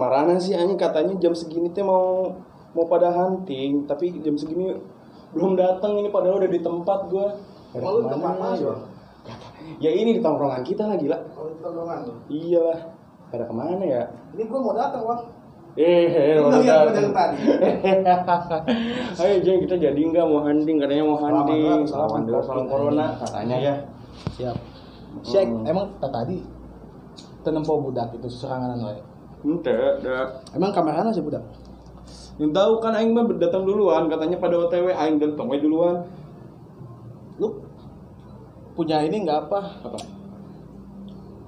Kamarana sih anjing katanya jam segini teh mau pada hunting, tapi jam segini belum datang ini padahal udah di tempat gua. Mau di tempat mana? Ya ini di tongkrongan kita lah gila. Oh, di tongkrongan lu. Iyalah. Pada kemana ya? Ini gua mau datang, Bang. Mau Lihat datang. tadi. Ayo Jeng, kita jadi enggak mau hunting, katanya mau hunting. Selamat corona katanya ya. Siap. Cek, emang tadi tenempo budak itu serangan wae. Enggak. Emang kamarana sih budak? Yang tahu kan aing mah datang duluan, katanya pada OTW aing datang we duluan. Lu punya ini nggak apa? Apa?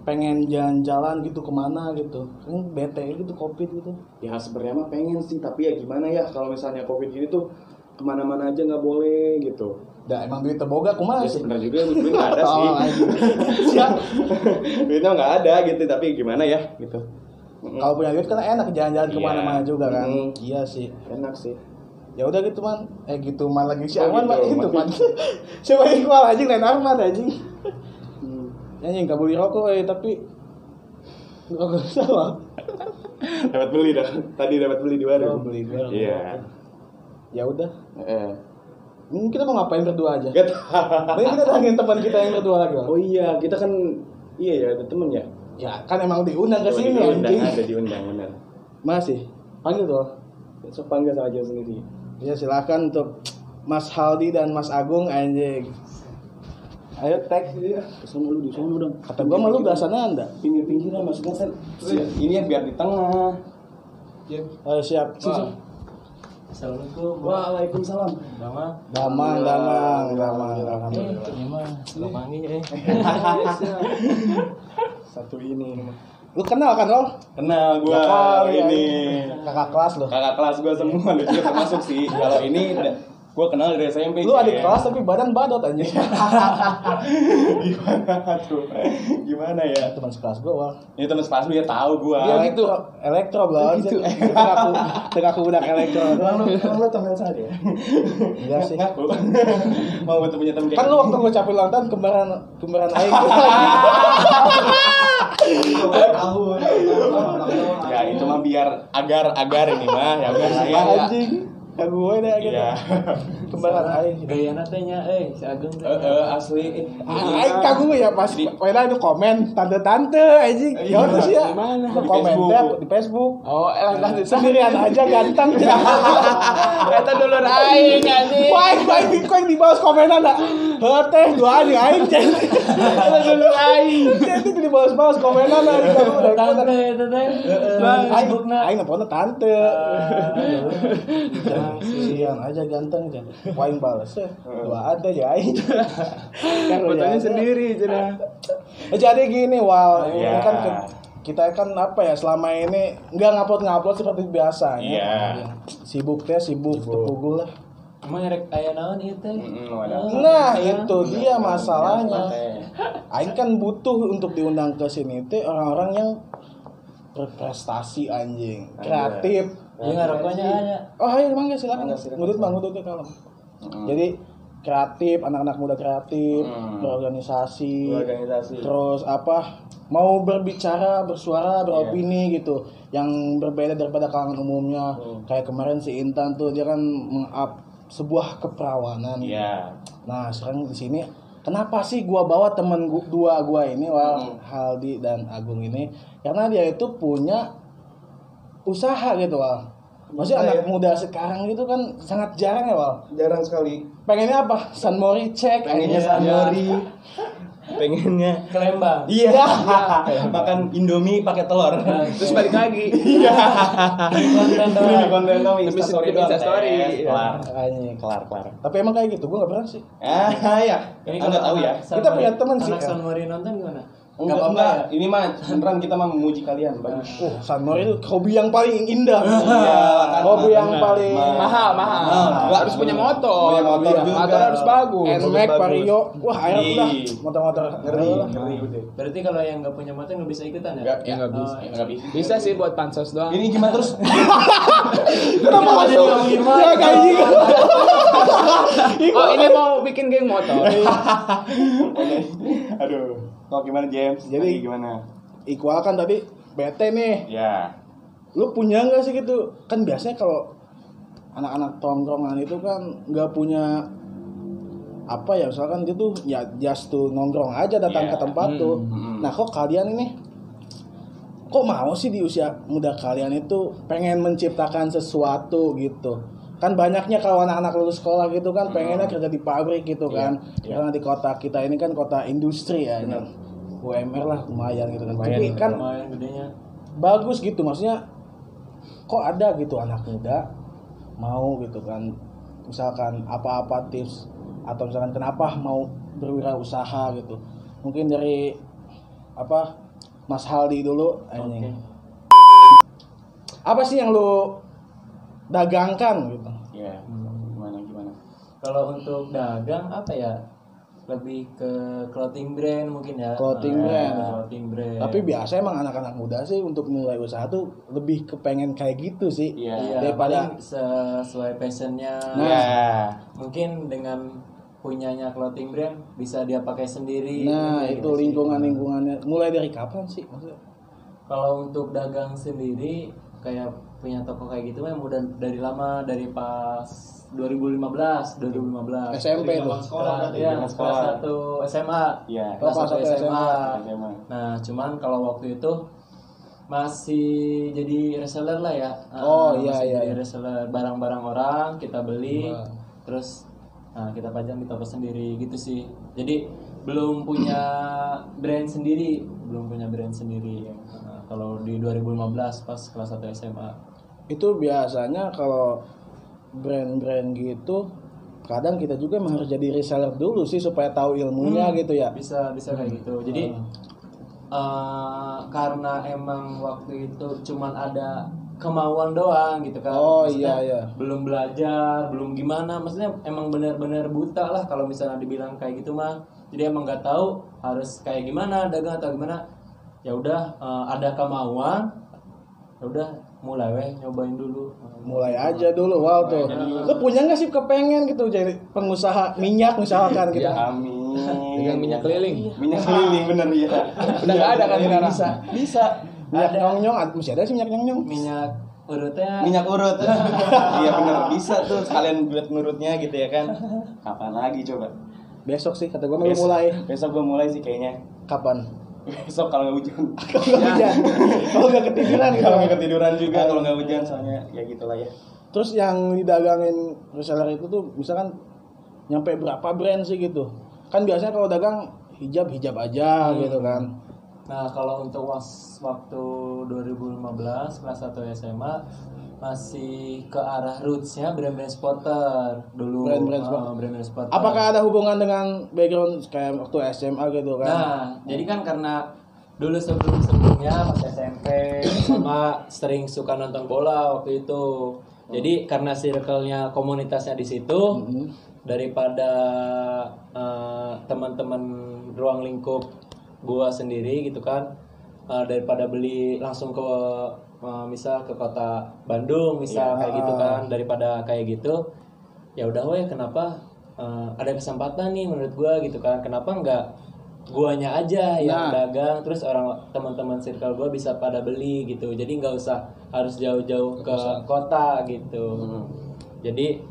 Pengen jalan-jalan gitu kemana gitu? Kan bete gitu covid gitu. Ya sebenarnya mah pengen sih, tapi ya gimana ya kalau misalnya Covid gini tuh kemana-mana aja nggak boleh gitu. Dah emang duit terboga kumaha Ya sih? sebenarnya juga duit nggak ada sih. Siap. Duitnya nggak ada gitu, tapi gimana ya gitu. Kalau punya duit kan enak jalan-jalan Iya. kemana-mana juga kan. Iya sih. Enak sih. Ya udah gitu man. Gitu man lagi si Oh, Arman gitu, itu man. man. Coba ikhwal anjing lain Arman anjing. Anjing enggak boleh rokok tapi rokok sama. Dapat beli dah. Tadi dapat beli di warung. Oh, beli di warung. Iya. Ya udah. Ini Kita mau ngapain berdua aja? Gak Mending kita tanya teman kita yang berdua lagi. Bang. Oh iya, kita kan ya ada temen ya. Ya kan emang diundang ke sini Diundang, anjing. ada diundang benar. Masih. Panggil tuh. Sok panggil sama aja sendiri. Ya silakan untuk Mas Haldi dan Mas Agung anjing. Ayo tag dia. Kesana lu di sana dong. Kata gua mah lu biasanya anda. Pinggir-pinggiran maksudnya kan. Ini ya biar di tengah. Ayo siap. Assalamualaikum. Waalaikumsalam. Damang. Alhamdulillah. Satu ini. Lu kenal kan, Rol? Kenal gua Ya kali, ini. Kakak kelas lu. Kakak kelas gua semua lu juga termasuk sih. Kalau ini gua kenal dari SMP. Lu adik kelas tapi badan badot anjing. Gimana tuh? Gimana ya? Teman sekelas gua, Wal. Ini teman sekelas lu ya tahu gua. Iya gitu. Elektro bro. Gitu. Tengah budak elektro. Lu teman saya ya? Iya sih. Ngaku. Mau betul punya teman kayak Kan lu waktu gua capek ulang tahun kembaran aing. Ya itu mah biar agar ini mah ya biar saya. Anjing. Kayak gue deh gitu. Iya. Kembaran aing. Gaya natenya, si Agung teh. Asli. Aing kagum ya pas Wela itu komen tante-tante anjing. Ya udah sih ya. Gimana? Komentar di Facebook. Oh, elah Sendirian aja ganteng. Eta dulur aing anjing. Wah, kau yang dibalas komenan dah. Teh dua anjing aing jadi. Eta dulur aing. Jadi dibalas-balas komenan dah. Tante eta teh. Facebookna. Aing nelfonnya tante. Sian aja ganteng aja. Waing balas ya. Dua ada ya aing. Fotonya sendiri cenah. Jadi gini, Wal. Iya. Ini kan kita kan apa ya selama ini nggak ngupload seperti biasa. Iya. Sibuk tepugul lah. Emang rek aya naon ieu teh? Nah itu dia masalahnya. Aing kan butuh untuk diundang ke sini teh orang-orang yang berprestasi anjing, kreatif. Ieu ngarokoknya aya. Oh ayo mangga silakan. Silakan. Ngudut kalem. Jadi kreatif, anak-anak muda kreatif, berorganisasi, terus apa mau berbicara, bersuara, beropini gitu, yang berbeda daripada kalangan umumnya. Kayak kemarin si Intan tuh dia kan meng-up sebuah keperawanan. Iya. Nah sekarang di sini kenapa sih gua bawa temen dua gua ini, Wal, Haldi dan Agung ini? Karena dia itu punya usaha gitu, Wal. Maksudnya anak muda sekarang itu kan sangat jarang ya, Wal. Jarang sekali. Pengennya apa? San Mori cek. Pengennya San Mori. Pengennya Ke Lembang. Iya. Makan Indomie pakai telur. Terus balik lagi. Iya. Konten doang. Konten dong Instastory doang. Instastory. Kelar. Anjing. Kelar. Tapi emang kayak gitu, gua nggak pernah sih. Ya. Ini Enggak tahu ya. Kita punya teman sih, Anak ya. San Mori nonton gimana? Enggak. Ini mah beneran kita mah memuji kalian. Bagus. San Mori itu hobi yang paling indah. Iya. Hobi yang paling Mahal. Enggak Harus punya motor. Punya motor Iya, juga. motor harus bagus. Nmax, Vario. Wah, ayo udah. Ih. Motor-motor Ngeri. Berarti kalau yang nggak punya motor nggak bisa ikutan ya? Enggak bisa. Enggak bisa. Bisa sih buat pansos doang. Ini gimana terus? Kenapa masuk? Ya kayak gitu. Oh ini mau bikin geng motor. Aduh. Kok gimana James? Jadi- gimana? Iqbal kan tadi bete nih. Ya. Lu punya nggak sih gitu? Kan biasanya kalau anak-anak tongkrongan itu kan nggak punya apa ya, misalkan dia tuh ya just tuh nongkrong aja datang ke tempat tuh. Nah kok kalian ini kok mau sih di usia muda kalian itu pengen menciptakan sesuatu gitu? Kan banyaknya kalau anak-anak lulus sekolah gitu kan pengennya kerja di pabrik gitu kan. Karena di kota kita ini kan kota industri ya. UMR lah lumayan gitu kan. Tapi kan lumayan gedenya. Bagus gitu, maksudnya kok ada gitu anak muda mau gitu kan, misalkan apa-apa tips atau misalkan kenapa mau berwirausaha gitu. Mungkin dari apa Mas Haldi dulu anjing. Apa sih yang lu dagangkan gitu? Ya, gimana? Kalau untuk dagang apa ya? Lebih ke clothing brand mungkin ya. Clothing brand. Tapi biasa emang anak-anak muda sih untuk mulai usaha tuh lebih kepengen kayak gitu sih. Iya. Daripada sesuai passionnya. Nah, mungkin dengan punyanya clothing brand bisa dia pakai sendiri. Nah, itu gitu lingkungannya. Mulai dari kapan sih maksudnya? Kalau untuk dagang sendiri kayak punya toko kayak gitu mah udah dari lama, dari pas 2015 SMP tuh. Sekolah berarti. Kelas 1 SMA. Iya. Kelas 1 SMA. SMA. Nah, cuman kalau waktu itu masih jadi reseller lah ya. Masih jadi reseller barang-barang orang kita beli, terus kita pajang di toko sendiri gitu sih. Jadi belum punya brand sendiri. Nah, kalau di 2015 pas kelas 1 SMA. Itu biasanya kalau brand-brand gitu kadang kita juga emang harus jadi reseller dulu sih supaya tahu ilmunya gitu ya. Bisa kayak gitu. Jadi karena emang waktu itu cuman ada kemauan doang gitu kan. Iya. Belum belajar, belum gimana. Maksudnya emang benar-benar buta lah kalau misalnya dibilang kayak gitu mah. Jadi emang nggak tahu harus kayak gimana dagang atau gimana. Ya udah ada kemauan. Ya udah mulai nyobain dulu. Mulai aja dulu, wow tuh. Lu punya nggak sih kepengen gitu jadi pengusaha minyak misalkan gitu? Ya amin. Dengan minyak keliling. Minyak keliling bener ya. Udah nggak ada kan sekarang? Bisa. Minyak nyong-nyong, masih ada sih minyak nyong-nyong. Minyak urutnya. Minyak urut. Iya bener, bisa tuh sekalian buat ngurutnya gitu ya kan. Kapan lagi coba? Besok sih kata gue mau mulai. Besok gue mulai sih kayaknya. Kapan? Besok kalau nggak hujan. Kalau nggak ketiduran gitu. Kalau nggak ketiduran juga kalau nggak hujan soalnya ya gitulah ya. Terus yang didagangin reseller itu tuh misalkan nyampe berapa brand sih gitu? Kan biasanya kalau dagang hijab aja gitu kan. Nah, kalau untuk waktu 2015 kelas 1 SMA masih ke arah rootsnya brand-brand sporter dulu. Brand-brand sporter. Apakah ada hubungan dengan background kayak waktu SMA gitu kan? Nah, jadi kan karena dulu sebelumnya pas SMP sama sering suka nonton bola waktu itu. Jadi karena circle-nya komunitasnya di situ, daripada teman-teman ruang lingkup gua sendiri gitu kan, daripada beli langsung ke misal ke kota Bandung misal kayak gitu kan, daripada kayak gitu ya udah kenapa ada kesempatan nih menurut gua gitu kan, kenapa enggak guanya aja yang dagang terus orang teman-teman circle gua bisa pada beli gitu, jadi nggak usah harus jauh-jauh ke kota gitu. Jadi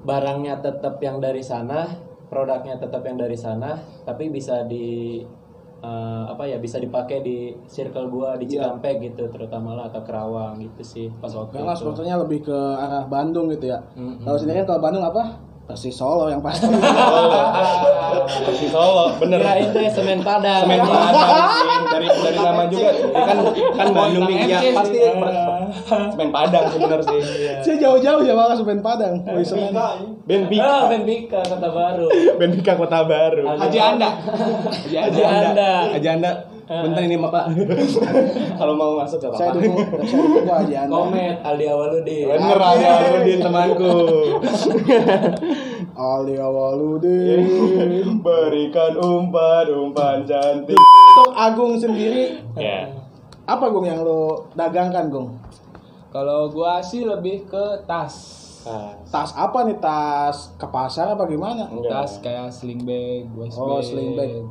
barangnya tetap yang dari sana, produknya tetap yang dari sana, tapi bisa bisa dipakai di circle gua di Cikampek gitu terutama lah, atau Kerawang gitu sih pas waktu karena itu. sebetulnya lebih ke arah Bandung gitu ya. Kalau sendiri kan kalau Bandung apa? Persis Solo yang pasti. Persis Solo, bener. Kirain tuh Semen Padang. Semen Padang dari nama juga. Kan Bandung nih ya pasti Semen Padang sih bener sih. Saya jauh-jauh ya malah Semen Padang. Benbika Kota Baru. Benbika Kota Baru. Haji Anda. Bentar ini Pak. Kalau mau masuk enggak Saya apa-apa. dukung Haji Anda. Komet Aldi Awaludin. Bener Aldi Awaludin temanku. Aldi Awaludin Berikan umpan cantik. Untuk Agung sendiri, apa Gung yang lo dagangkan Gung? Kalau gua sih lebih ke tas. Tas apa nih? Tas ke pasar apa gimana? Tas kayak sling bag, waist bag. Sling bag.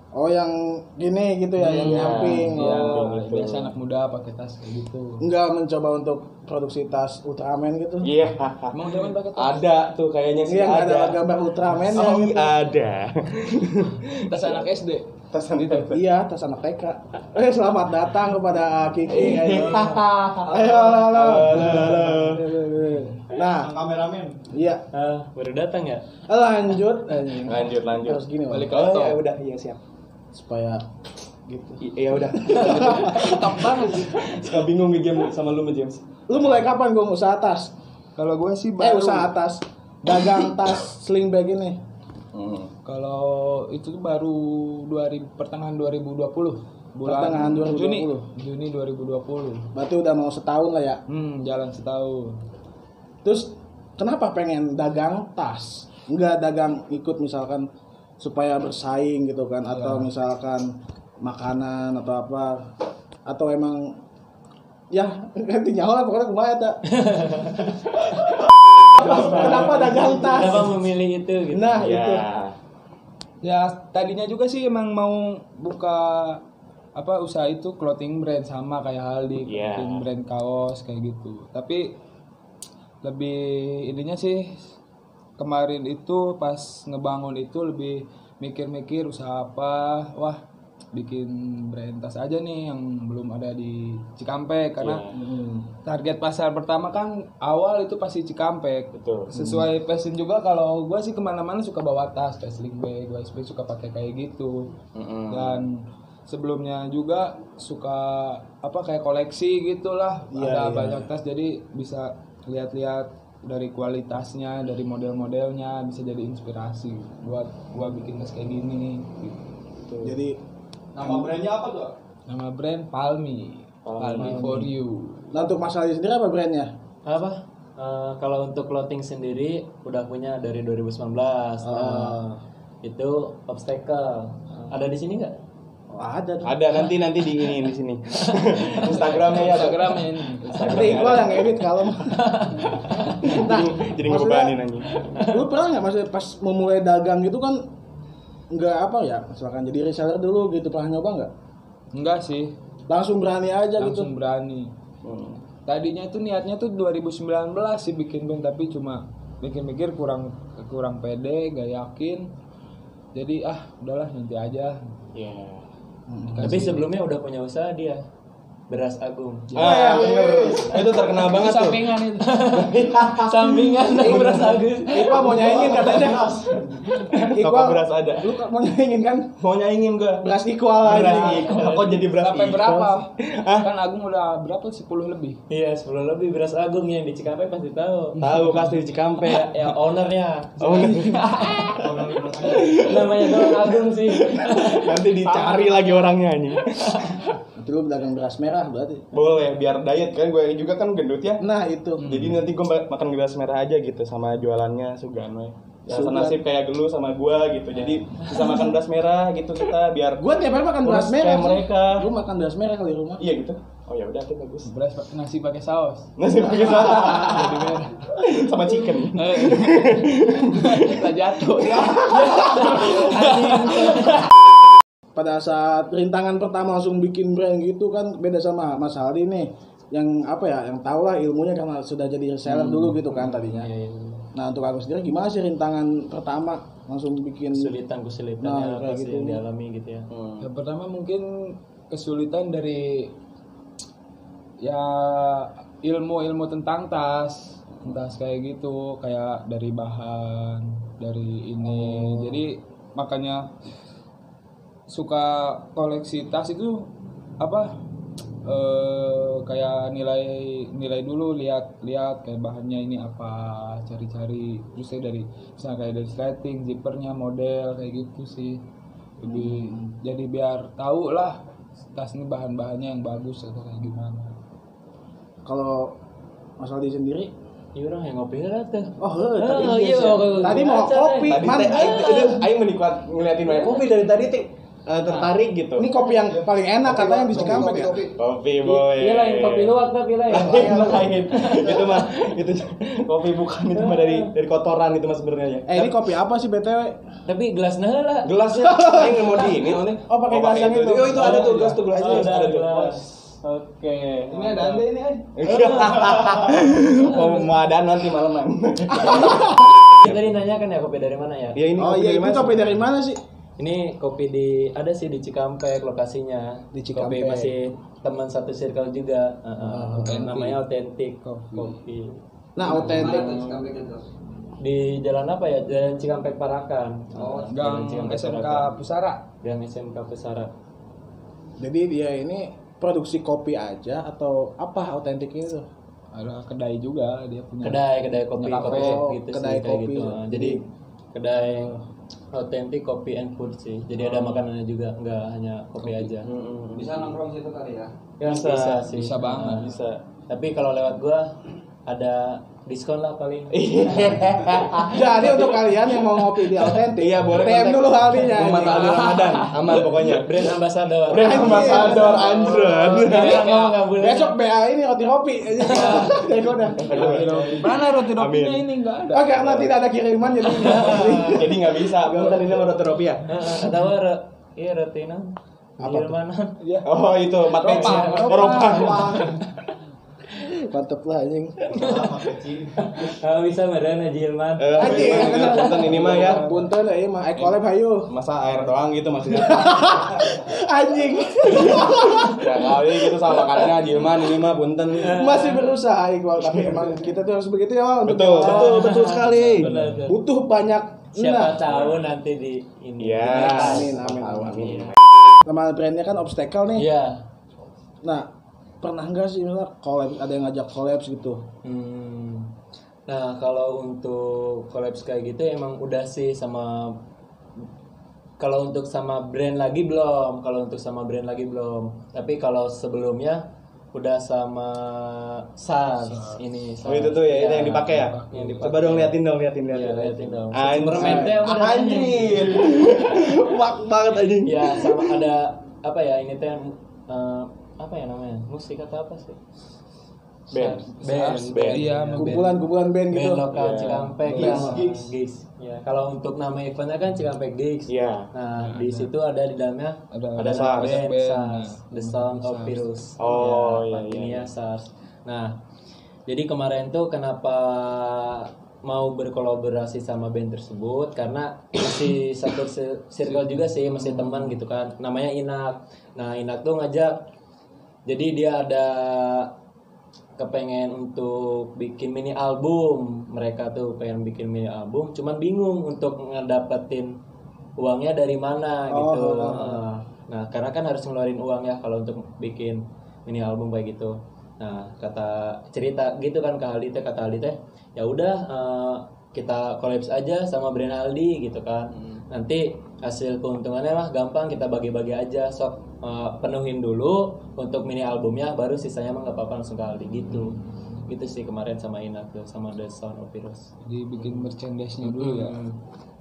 Oh yang gini gitu ya, yang nyamping. Iya, Oh, biasa anak muda pakai tas kayak gitu. enggak mencoba untuk produksi tas Ultraman gitu. Iya. Emang Ultraman pakai tas? Ada tuh kayaknya sih Iya, nggak ada. ada gambar Ultraman ya Oh, gitu. ada. Tas anak SD. Tas itu. Iya, tas anak TK. Selamat datang kepada Kiki. Ayo. Ayo, halo. Nah, Kameramen. iya. Baru datang ya? Lanjut. Lanjut. Terus gini, Balik Balik ke Oh, ya udah, iya siap. supaya gitu. Iya udah. Top banget sih. Suka bingung nge-game sama lu nge-James. Lu mulai kapan gue usaha tas? Kalau gue sih baru. Usaha tas. Dagang tas sling bag ini. Kalau itu tuh baru pertengahan 2020. Pertengahan 2020. Juni 2020. Berarti udah mau setahun lah ya. Jalan setahun. Terus kenapa pengen dagang tas? Enggak dagang ikut misalkan supaya bersaing gitu kan, atau misalkan makanan atau apa, atau emang ya ganti nyawa lah pokoknya kemana tak. Kenapa dagang tas? Kenapa memilih itu gitu? Nah itu. Ya tadinya juga sih emang mau buka usaha itu clothing brand sama kayak Haldi, clothing brand kaos kayak gitu. Tapi lebih intinya sih kemarin itu pas ngebangun itu lebih mikir-mikir usaha apa. Wah, bikin brand tas aja nih yang belum ada di Cikampek karena target pasar pertama kan awal itu pasti Cikampek. Betul. Sesuai passion juga, kalau gue sih kemana-mana suka bawa tas kayak sling bag, gue suka pakai kayak gitu. Dan sebelumnya juga suka kayak koleksi gitulah. Ada banyak tas jadi bisa lihat-lihat dari kualitasnya, dari model-modelnya, bisa jadi inspirasi buat gua bikin tas kayak gini gitu. Jadi Nama brandnya apa tuh? Nama brand Palmi for you. nah untuk Mas Ali sendiri apa brandnya? Apa? Kalau untuk clothing sendiri udah punya dari 2019. Itu obstacle. Ada di sini nggak? Oh, ada tuh. Ada nanti di sini. Instagramnya ya. Instagramnya ini. Nanti gua yang edit kalau mau. Nah, Jadi ngebebanin anjing. Lu pernah nggak maksudnya pas memulai dagang gitu kan nggak misalkan jadi reseller dulu gitu, pernah nyoba nggak? Enggak sih, Langsung berani aja langsung gitu. berani. Tadinya itu niatnya tuh 2019 sih bikin band, tapi cuma mikir-mikir kurang pede, gak yakin. Jadi udahlah nanti aja. Tapi sebelumnya udah punya usaha dia. Beras Agung. Bener. Itu terkenal banget tuh. Sampingan itu. Sampingan dari Beras Agung. Iqbal mau nyaingin katanya. Toko beras ada. Lu mau nyaingin kan? Mau nyaingin gua. Beras Iqbal Beras aja. Iqbal. Kok jadi beras Sampai Iqbal berapa? sih? Kan Agung udah berapa? 10 lebih. Iya, 10 lebih Beras Agung yang di Cikampek pasti tahu. Tahu pasti di Cikampek. Ya ownernya. Owner. Namanya doang Agung sih. Nanti dicari lagi orangnya anjing. Itu lu dagang beras merah berarti. Boleh biar diet kan, gue juga kan gendut ya. Nah, itu. Jadi nanti gue makan beras merah aja gitu sama jualannya Sugan we. Ya Sugan. nasib kayak dulu sama gua gitu. Jadi bisa makan beras merah gitu kita biar Gua tiap hari makan beras kurus merah. kayak mereka. Gua makan beras merah kali di rumah. Iya gitu. Oh ya udah, itu bagus. Beras nasi pakai saus. Nasi pakai saus. Sama chicken. Kita jatuh ya. Pada saat rintangan pertama langsung bikin brand gitu kan beda sama Mas Aldi nih. Yang yang tahu lah ilmunya karena sudah jadi reseller dulu gitu kan tadinya. Nah, untuk aku sendiri gimana sih rintangan pertama langsung bikin Kesulitan Nah, apa kayak sih gitu. yang dialami gitu ya. Yang pertama mungkin kesulitan dari ya ilmu tentang tas kayak gitu, kayak dari bahan, dari ini. Jadi makanya suka koleksi tas itu kayak nilai dulu, lihat kayak bahannya ini apa, cari-cari, terus dari misalnya kayak dari sleting, zippernya, model kayak gitu sih. Lebih jadi biar tahu lah tas ini bahan-bahannya yang bagus atau kayak gimana. Kalau Mas Aldi sendiri Iya orang yang ngopi lah tuh. tadi mau kopi, Tadi man. aing menikmat ngeliatin wae kopi dari tadi teh. tertarik gitu. Ini kopi yang paling enak katanya di Cikampek ya. Kopi boy. Iya lain kopi luwak tapi lain. Lain. Itu mah itu kopi bukan, itu mah dari kotoran itu mas sebenarnya. Ini kopi apa sih BTW? Tapi gelasnya lah. Gelasnya ini mau di ini. Oh, pakai gelas yang itu. Oh, itu ada tuh gelas Ada ada tuh. gelas. Oke. Ini ada anda ini. Oh, mau ada nanti malaman. Tadi nanya kan ya kopi dari mana ya? Ya ini Oh iya, itu kopi dari mana sih? Ini kopi ada sih di Cikampek lokasinya. Di Cikampek. Kopi masih teman satu circle juga. Namanya Authentic Kopi. Nah, otentik. Di jalan apa ya? Jalan Cikampek Parakan. Gang Jalan Cikampek SMK Parakan. Pusara. Gang SMK Pusara. Jadi dia ini produksi kopi aja atau apa otentik itu? Ada kedai juga dia punya. Kedai kopi Kafe. gitu Kedai sih kayak kopi. gitu. Jadi kedai Authentic Coffee and Food sih. Jadi ada makanannya juga, nggak hanya kopi aja. Bisa nongkrong situ kali ya. Ya, bisa sih. Bisa banget. Bisa. Tapi kalau lewat gua ada diskon lah paling. Jadi untuk kalian yang mau ngopi di otentik, Iya, boleh PM kontak dulu Aldinya. Muhammad Aldi Ramadan. Aman pokoknya. Brand ambassador. Brand ambassador anjran. Nggak boleh. Besok BA ini roti kopi. Teleponnya. Mana roti rotinya Amin. ini enggak ada. Oh, karena tidak ada kiriman jadi Jadi nggak bisa. Bentar ini mau roti rupiah. Tahu iya roti nang. Jermanan. Oh itu mat peci. Ropang. Mantep lah anjing. Kalau bisa meren aja Hilman. Punten ini mah ya. Punten ya mah collab hayu. Masa air doang gitu maksudnya. Anjing. Ya kali gitu sama makanannya Jilman ini mah punten. Masih berusaha Iqbal, tapi emang kita tuh harus begitu ya, Bang. Betul sekali. Benar. Butuh banyak Siapa tahu nanti di ini. Ya. Amin. Nama brandnya kan Obstacle nih. Iya. Nah, pernah nggak sih misalnya collab, ada yang ngajak collab gitu? Nah kalau untuk collabs kayak gitu emang udah sih sama. Kalau untuk sama brand lagi belum. Tapi kalau sebelumnya udah sama SARS ini. Oh itu tuh ya, itu yang dipakai ya. Yang dipakai. Coba dong liatin dong. Iya, liatin dong. Anjir. Superman-nya udah Anjir. Wak banget anjing. Ya sama ada apa ya ini teh apa ya namanya? Musik atau apa sih? Band. Iya, Kumpulan band gitu. Band lokal Iya. Cikampek Gigs. Ya, kalau untuk nama eventnya kan Cikampek Gigs. Iya. Nah, di situ ada di dalamnya Ada SARS. band Band. SARS, The Sound of Virus. Oh, iya, Ini iya. ya SARS. Nah, jadi kemarin tuh kenapa mau berkolaborasi sama band tersebut karena masih satu circle juga sih, masih teman gitu kan. Namanya Inak. Nah, Inak tuh ngajak. Jadi dia ada kepengen untuk bikin mini album. Mereka tuh pengen bikin mini album, cuman bingung untuk ngedapetin uangnya dari mana gitu. Nah, karena kan harus ngeluarin uang ya kalau untuk bikin mini album kayak gitu. Nah, cerita gitu kan kata Aldi teh, ya udah kita collabs aja sama brand Aldi gitu kan. Nanti hasil keuntungannya mah gampang kita bagi-bagi aja, sok penuhin dulu untuk mini albumnya, baru sisanya mah nggak apa-apa langsung ke Aldi gitu. Gitu sih kemarin sama Inak tuh, sama The Sound of Virus. Jadi bikin merchandise-nya dulu ya.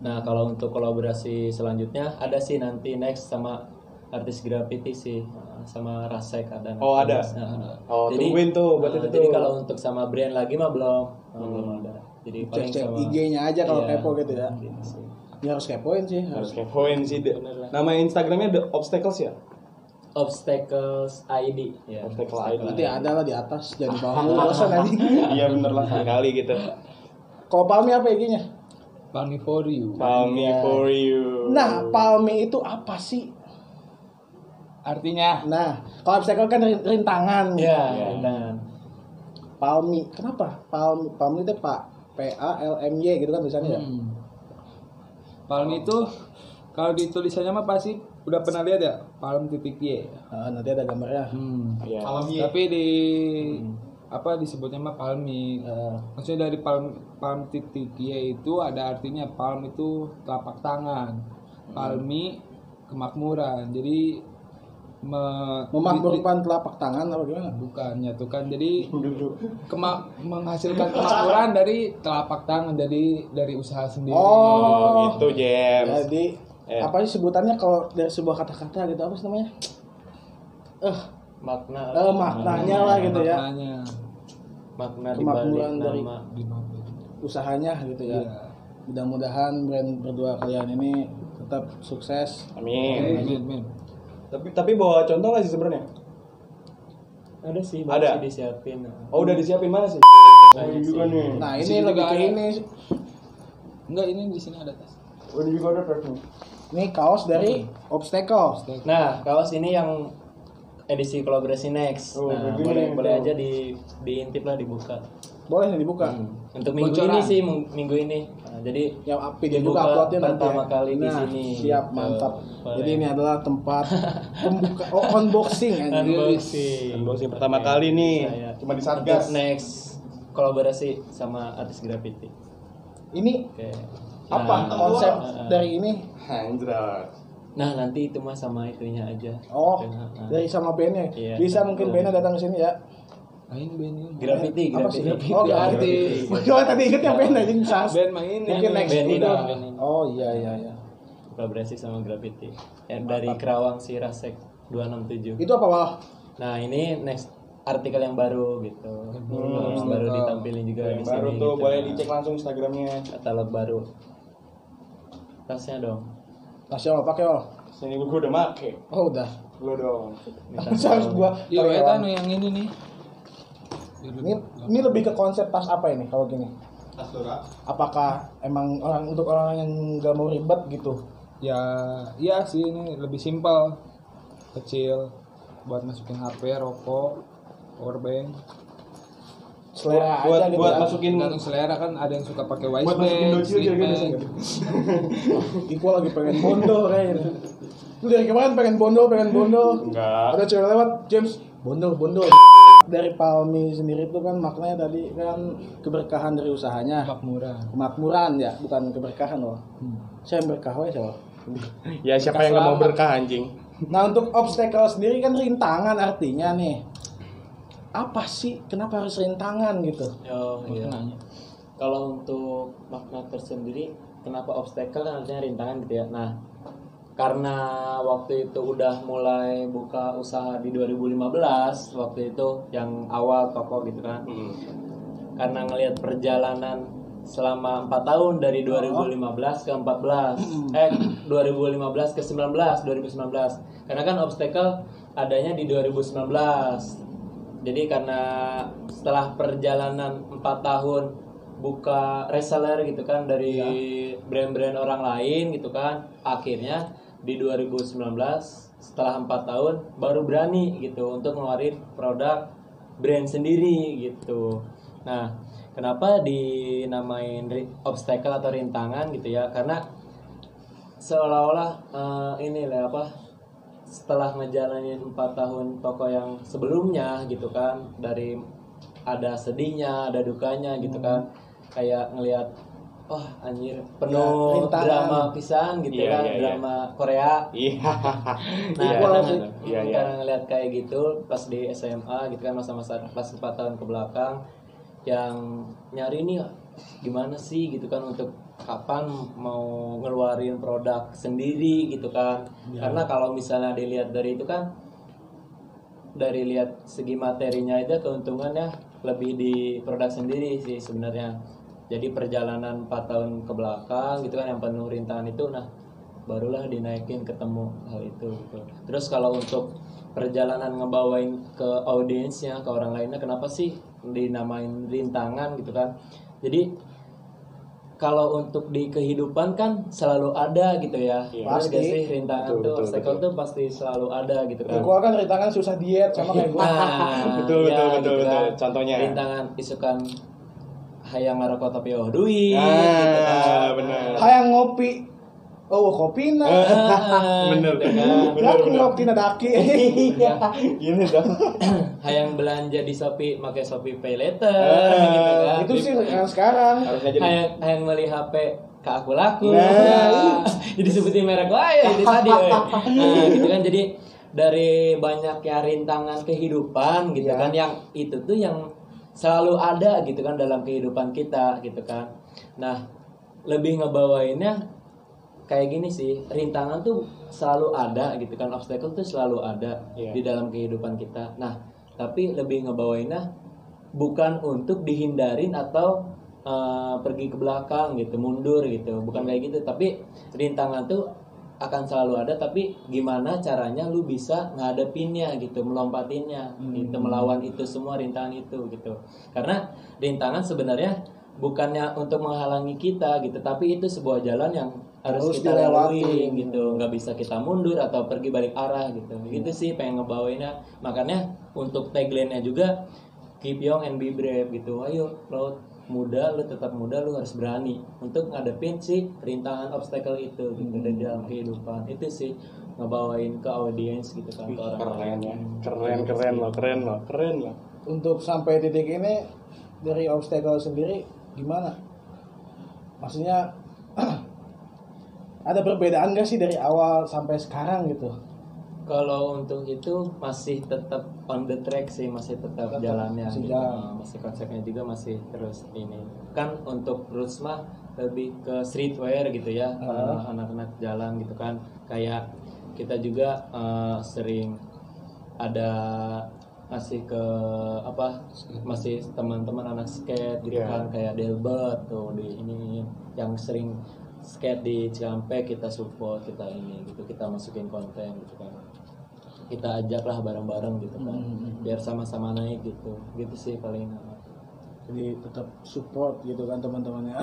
Nah kalau untuk kolaborasi selanjutnya ada sih nanti next sama artis graffiti sih, sama Rasek ada. Oh, ada? Oh, tungguin tuh buat itu tuh. Jadi kalau untuk sama brand lagi mah belum ada. Jadi paling Cek sama IG-nya aja kalau iya, kepo gitu ya. gitu sih. Ya harus kepoin sih. Harus kepoin sih. Nama Instagramnya The Obstacles ya? Obstacles ID ya. Obstacle ID. Nanti ada lah di atas, jangan di bawah dulu bosan nanti. Iya bener lah sekali gitu. Kalau Palmi apa IG-nya? Palmi for you. Palmi for you. Nah, Palmi itu apa sih? Artinya Nah, kalau obstacle kan rintangan. Ya, dan Palmi, kenapa? Palmi itu PALMY gitu kan tulisannya ya? Palmi itu kalau di tulisannya mah pasti udah pernah lihat ya, palm titik Y. Nanti ada gambarnya. Iya. Tapi di apa disebutnya mah palmi. Maksudnya dari palm titik Y itu ada artinya palm itu telapak tangan. Palmi kemakmuran. Jadi Memakmurkan telapak tangan apa gimana? bukan nyatukan. Jadi menghasilkan kemakmuran dari telapak tangan, jadi dari usaha sendiri. Oh, Gitu James. jadi Apa sih sebutannya kalau dari sebuah kata-kata gitu, apa sih namanya? Maknanya lah gitu ya. Makna Kemakmuran dari nama usahanya gitu ya. Mudah-mudahan brand berdua kalian ini tetap sukses. Amin. Amin. Tapi bawa contoh nggak sih sebenarnya? ada sih Ada? masih disiapin. Oh udah disiapin mana sih? Banyak juga sih. nih. Nah, Di ini sini lebih juga ke ada. ini. Enggak, ini di sini ada tas. Oh ini juga ada trashnya. Ini kaos dari Obstacle. Nah, kaos ini yang edisi kolaborasi Next. Oh, Nah, begini boleh tuh. aja diintip lah, dibuka. Boleh nih dibuka. Untuk minggu Bocoran. ini sih, minggu ini. Nah, jadi Yang video juga dibuka uploadnya nanti pertama ya. kali di Nah, sini. Siap, Gitu. mantap. Boleh. Jadi ini adalah tempat unboxing anjing. Unboxing pertama kali nih. Saya. Cuma di Satgas. Untuk Next kolaborasi sama artis graffiti. Ini Oke. apa Nah, konsep nah, dari ini? Anjir. Nah, nanti itu mah sama itunya aja. Oh, Nah, dari sama bandnya. Iya. Bisa mungkin bandnya datang ke sini ya. Main band ini. Graffiti, Apa sih? graffiti. Oh, graffiti. Gua tadi ingetnya band anjing sas. Band main ini. Mungkin next Band ini, itu. band ini. Oh iya. Kolaborasi sama graffiti. Yang dari Kerawang si Rasek 267. Itu apa, Wal? Nah, ini next artikel yang baru gitu. Baru ditampilin juga di Yang sini. baru tuh gitu. boleh dicek langsung Instagramnya. Katalog baru. Tasnya dong. Tasnya apa pakai, Wal? Sini gua udah make. Oh, udah. Lo dong. Harus gua Iya, pakai, ya Wal. kan yang ini nih. Ini lebih ke konsep tas apa ini kalau gini? Tas Dora. Apakah emang untuk orang yang nggak mau ribet gitu? Ya, iya sih ini lebih simpel. Kecil buat masukin HP, rokok, powerbank. Selera Buat- aja gitu buat ya. masukin Tergantung selera kan, ada yang suka pakai wise buat masukin band, docil slip kira-kira bisa band. nggak? Iko lagi pengen bondol kayaknya. Lu dari kemarin pengen bondol. Enggak. Ada cewek lewat, James, bondol. Dari Palmi sendiri itu kan maknanya tadi kan keberkahan dari usahanya. Kemakmuran ya, bukan keberkahan loh. Saya yang berkah ya siapa? Ya siapa yang nggak mau berkah anjing? Nah untuk obstacle sendiri kan rintangan artinya nih. Apa sih? Kenapa harus rintangan gitu? Oh iya. Kalau untuk makna tersendiri, kenapa obstacle kan artinya rintangan gitu ya. Nah, karena waktu itu udah mulai buka usaha di 2015, waktu itu yang awal toko gitu kan. Karena ngelihat perjalanan selama 4 tahun dari 2015 ke 2015 ke 2019. Karena kan obstacle adanya di 2019. Jadi karena setelah perjalanan 4 tahun buka reseller gitu kan dari brand-brand orang lain gitu kan, akhirnya di 2019 setelah 4 tahun baru berani gitu untuk ngeluarin produk brand sendiri gitu. Nah, kenapa dinamain obstacle atau rintangan gitu ya? Karena seolah-olah ini lah apa, setelah ngejalanin 4 tahun toko yang sebelumnya gitu kan, dari ada sedihnya, ada dukanya gitu kan, kayak ngelihat wah anjir penuh rintangan. drama pisan gitu Iya, kan, iya, iya. drama Korea. Iya. Nah, Iya, iya. karena ngelihat kayak gitu pas di SMA gitu kan, masa-masa pas 4 tahun ke belakang yang nyari nih gimana sih gitu kan, untuk kapan mau ngeluarin produk sendiri gitu kan. Karena kalau misalnya dilihat dari itu kan, dari lihat segi materinya aja keuntungannya lebih di produk sendiri sih sebenarnya. Jadi perjalanan 4 tahun ke belakang gitu kan yang penuh rintangan itu, nah barulah dinaikin ketemu hal itu gitu. Terus kalau untuk perjalanan ngebawain ke audiensnya, ke orang lainnya, kenapa sih dinamain rintangan gitu kan? Jadi kalau untuk di kehidupan kan selalu ada gitu ya. Pasti. Pasti sih rintangan Betul, tuh, betul, obstacle tuh pasti selalu ada gitu kan. Gua kan rintangan susah diet sama kayak gua. Nah, Betul, ya, betul. Contohnya. rintangan isukan hayang ngarokok tapi oh duit Ah, gitu kan. benar. Hayang ngopi. Oh, kopi na. Bener, gitu kan. Aku ngopi na daki. Gini dong. Hayang belanja di Shopee pakai Shopee Pay Later gitu kan. Itu sih yang sekarang. Harusnya jadi. hayang beli HP ke aku laku. Nah. Jadi sebutin merek wae itu tadi. We. Nah, gitu kan, jadi dari banyaknya rintangan kehidupan gitu Ya. kan, yang itu tuh yang selalu ada gitu kan dalam kehidupan kita gitu kan. Nah, lebih ngebawainnya kayak gini sih, rintangan tuh selalu ada gitu kan, obstacle tuh selalu ada di dalam kehidupan kita. Nah, tapi lebih ngebawainnya bukan untuk dihindarin atau pergi ke belakang gitu, mundur gitu, bukan kayak gitu. Tapi rintangan tuh akan selalu ada, tapi gimana caranya lu bisa ngadepinnya gitu, melompatinnya gitu, melawan itu semua rintangan itu gitu. Karena rintangan sebenarnya bukannya untuk menghalangi kita gitu, tapi itu sebuah jalan yang harus kita lalui gitu, nggak bisa kita mundur atau pergi balik arah gitu. Gitu sih pengen ngebawainnya. Makanya untuk tagline-nya juga keep young and be brave gitu. Ayo lo muda, lu tetap muda, lu harus berani untuk ngadepin si rintangan obstacle itu gitu dari dalam kehidupan. Itu sih ngebawain ke audiens gitu kan, ke orang. Keren loh. Untuk sampai titik ini dari obstacle sendiri gimana? Maksudnya ada perbedaan gak sih dari awal sampai sekarang gitu? Kalau untuk itu masih tetap on the track sih, masih tetap jalannya masih gitu. jalan. Masih konsepnya juga masih terus ini. Kan untuk roots mah lebih ke streetwear gitu ya, anak-anak jalan gitu kan. Kayak kita juga sering ada masih ke masih teman-teman anak skate gitu kan, kayak Delbert tuh di ini yang sering skate di Cikampek, kita support, kita ini gitu, kita masukin konten gitu kan, kita ajaklah bareng-bareng gitu kan, biar sama-sama naik gitu sih paling. Jadi tetap support gitu kan teman-temannya.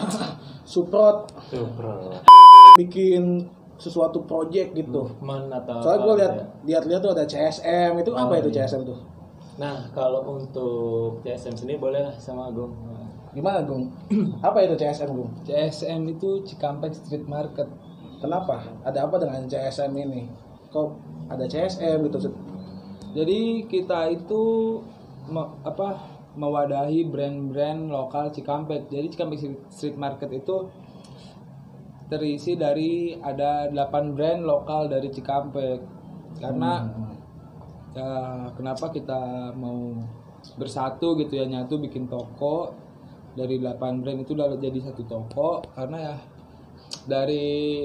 support bikin sesuatu project gitu. Atau soalnya gue lihat tuh ada CSM itu, apa itu CSM tuh? Nah kalau untuk CSM sini boleh lah sama Agung. Gimana Gung? Apa itu CSM Gung? CSM itu Cikampek Street Market. Kenapa? Ada apa dengan CSM ini? Kok ada CSM gitu? Jadi kita itu mewadahi brand-brand lokal Cikampek. Jadi Cikampek Street Market itu terisi dari ada 8 brand lokal dari Cikampek. Karena ya kenapa kita mau bersatu gitu ya, nyatu bikin toko dari 8 brand itu udah jadi satu toko. Karena ya dari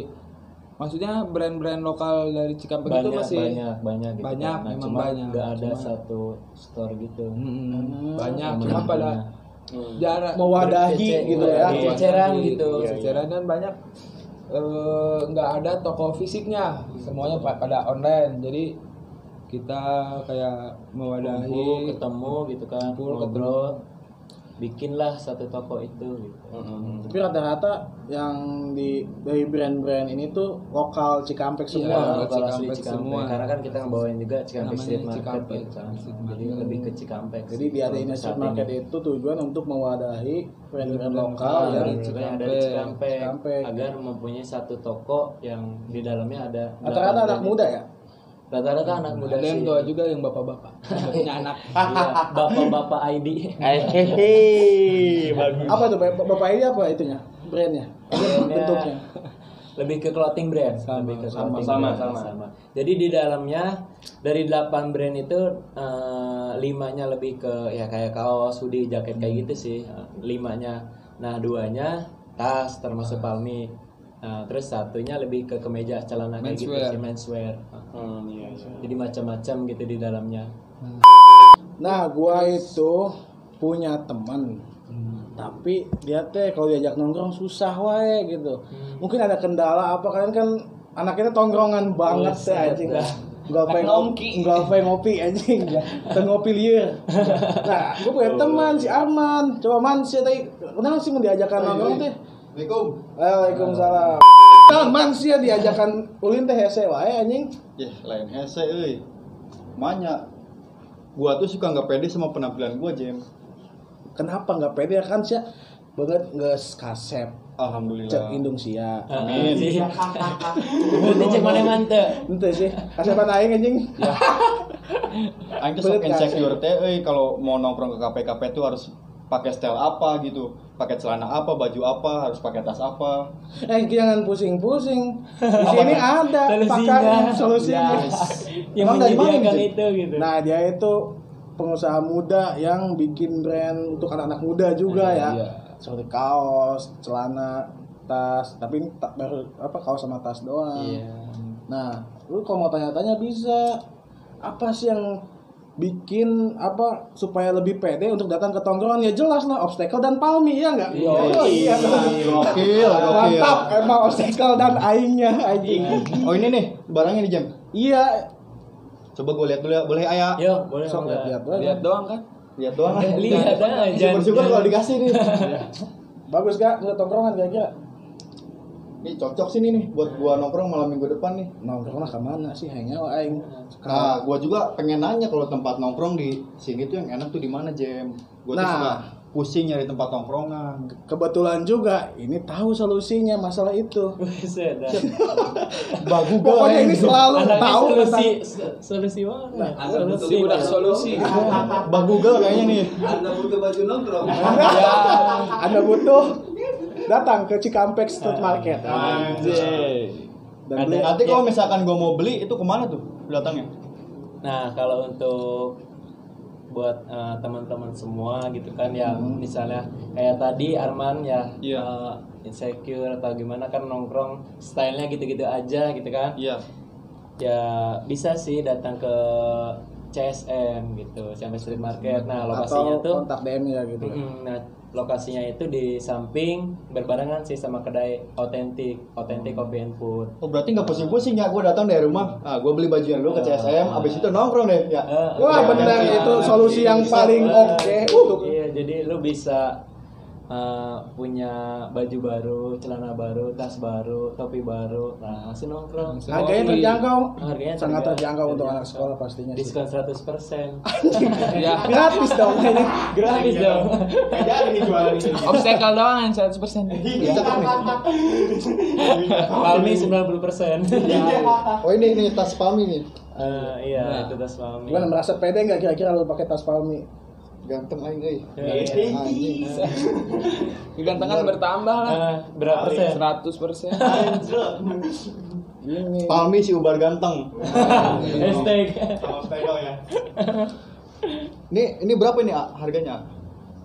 maksudnya brand-brand lokal dari Cikampek itu masih banyak gitu. Banyak, Nah, memang cuma banyak. nggak ada satu store gitu. Banyak, cuma pada jarak mewadahi gitu ya. Ceceran gitu. Ceceran dan banyak nggak ada toko fisiknya, semuanya pada online. Jadi kita kayak mewadahi, ketemu gitu kan, ngobrol, bikinlah satu toko itu gitu. Tapi rata-rata yang dari brand-brand ini tuh lokal Cikampek semua. Lokal asli Cikampek semua. Karena kan kita ngebawain juga Cikampek Namanya Street Market Cikampek gitu kan. Street Jadi lebih ke Cikampek. Jadi diadain Street Market itu tujuan untuk mewadahi brand-brand lokal yang yang ada di Cikampek Cikampek. agar mempunyai satu toko yang di dalamnya ada Rata-rata anak muda ya? Rata-rata anak muda ada yang sih. tua juga yang bapak-bapak punya anak. Iya, bapak-bapak ID. Bagus. Apa tuh Bapak ini apa itunya? Brandnya? Bentuknya? Lebih ke clothing brand. Lebih ke clothing brand. Sama. Jadi di dalamnya dari 8 brand itu 5-nya lebih ke ya kayak kaos, hoodie, jaket kayak gitu sih. 5-nya. Nah 2-nya tas termasuk palmi. Nah, terus 1-nya lebih ke kemeja, celana kayak gitu sih, menswear. Jadi macam-macam gitu di dalamnya. Nah, gua itu punya teman, tapi dia teh kalau diajak nongkrong susah wae gitu. Mungkin ada kendala apa, kalian kan anaknya tongkrongan banget teh anjing. Enggak pengen ngopi anjing. Pengen ngopi lieur. Nah, gua punya teman si Arman. Coba Man sih tadi kenapa sih mau diajakan nongkrong teh? Waalaikumsalam. Man sih diajakan ulin teh hese wae anjing. Lain hese euy. Manya. Gua tuh suka enggak pede sama penampilan gua, Jem. Kenapa enggak pede kan sih? Banget geus kasep. Alhamdulillah. Cek indung sia. Amin. Ini cek mana mantep. Ente sih, kasepan aing anjing. Aing tuh sok insecure teh euy kalau mau nongkrong ke kafe-kafe tuh harus pakai style apa gitu, pakai celana apa, baju apa, harus pakai tas apa. Jangan pusing-pusing. Di sini ada pakai solusinya. Yang Emang dari mana menyediakan gitu? itu gitu. Nah, dia itu pengusaha muda yang bikin brand untuk anak-anak muda juga ya. Iya. Seperti kaos, celana, tas, tapi ini baru kaos sama tas doang. Iya. Nah, lu kalau mau tanya-tanya bisa apa sih yang bikin supaya lebih pede untuk datang ke tongkrongan? Ya jelas lah, obstacle dan palmi ya enggak? Iya. Gokil. Mantap, emang obstacle dan aingnya anjing. Oh ini nih barangnya nih Jam. Iya. Coba gue lihat dulu ya, boleh ayah? Yo, boleh. Sok lihat doang kan. Lihat doang lah. Lihat aja. Bersyukur kalau dikasih nih. Bagus gak untuk tongkrongan kira-kira? Nih cocok sini nih buat gua nongkrong malam minggu depan nih. Nongkrong lah kemana sih? Hangout aing. Nah, gua juga pengen nanya kalau tempat nongkrong di sini tuh yang enak tuh di mana, Jem? Gua tuh suka pusing nyari tempat nongkrongan. Kebetulan juga ini tahu solusinya masalah itu. Buset. Bagus Pokoknya ini selalu tahu solusi mana? Solusi udah solusi. Bah Google kayaknya nih. Anda butuh baju nongkrong. Ya, Anda butuh datang ke Cikampek Street Market. Anjay. Dan beli Nanti kalau misalkan gua mau beli itu kemana tuh datangnya? Nah, kalau untuk buat teman-teman semua gitu kan yang misalnya kayak tadi Arman ya insecure atau gimana kan nongkrong stylenya gitu-gitu aja gitu kan. Iya. Ya bisa sih datang ke CSM gitu, Cikampek Street Market. Nah, lokasinya atau tuh kontak DM ya gitu. Nah, lokasinya itu di samping berbarengan sih sama kedai Authentic Coffee and Food. Oh berarti nggak pusing-pusing ya, gue datang dari rumah, gue beli bajunya dulu ke CSM, abis itu nongkrong deh ya. Wah benar, itu solusi yang paling oke untuk Iya, jadi lu bisa punya baju baru, celana baru, tas baru, topi baru, nah langsung nongkrong. harganya terjangkau. Harganya Sangat terjangkau untuk anak sekolah pastinya sih. Diskon 100%. Ya, Gratis dong ini. Gratis dong. obstacle doang yang 100%. Palmi 90%. Oh ini tas Palmi nih. Iya, itu tas Palmi. Gimana, merasa pede nggak kira-kira lu pakai tas Palmi? Ganteng aing Iya. Kegantengan bertambah lah. Berapa persen? 100%. Ini Palmi si ubar ganteng. Hashtag. Ini berapa nih harganya?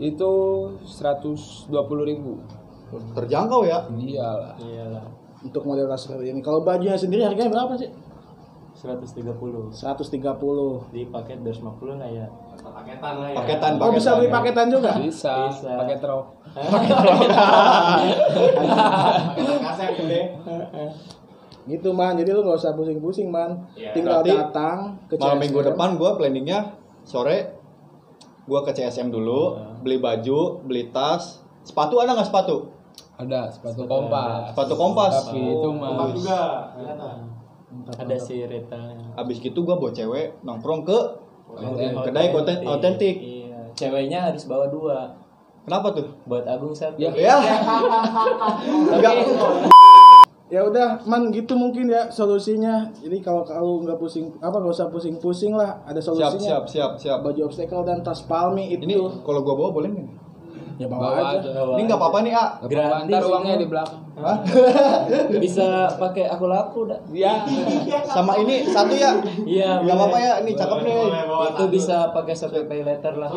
Itu 120.000. Terjangkau ya? Iyalah. Iyalah. untuk model tas seperti ini. Kalau bajunya sendiri harganya berapa sih? 130. 130. Di paket 250 lah ya. Paketan. Oh, bisa beli paketan juga? Bisa. Pakai truk. Gitu man, jadi lu nggak usah pusing-pusing man, tinggal Berarti datang ke malam CSM. minggu depan gue planningnya sore gue ke CSM dulu, beli baju, beli tas, sepatu ada nggak sepatu? Ada sepatu kompas. Sepatu kompas. Tapi itu mah Ada sih retailnya. Abis gitu gue bawa cewek nongkrong ke kedai Otentik. otentik. Iya. Ceweknya harus bawa 2. Kenapa tuh? Buat Agung 1. Ya. Enggak. Ya udah man, gitu mungkin ya solusinya. Jadi kalau nggak pusing nggak usah pusing-pusing lah, ada solusinya. Siap. Baju obstacle dan tas palmi itu. Ini kalau gue bawa boleh nggak? Ya bawa aja. Ini nggak apa-apa nih, A. Gratis. Ntar uangnya di belakang. Hah? Bisa pakai aku laku dah. Ya. Sama ini satu ya. Iya. Nggak apa-apa ya, ini cakep nih. Itu bisa pakai Shopee Pay Later lah.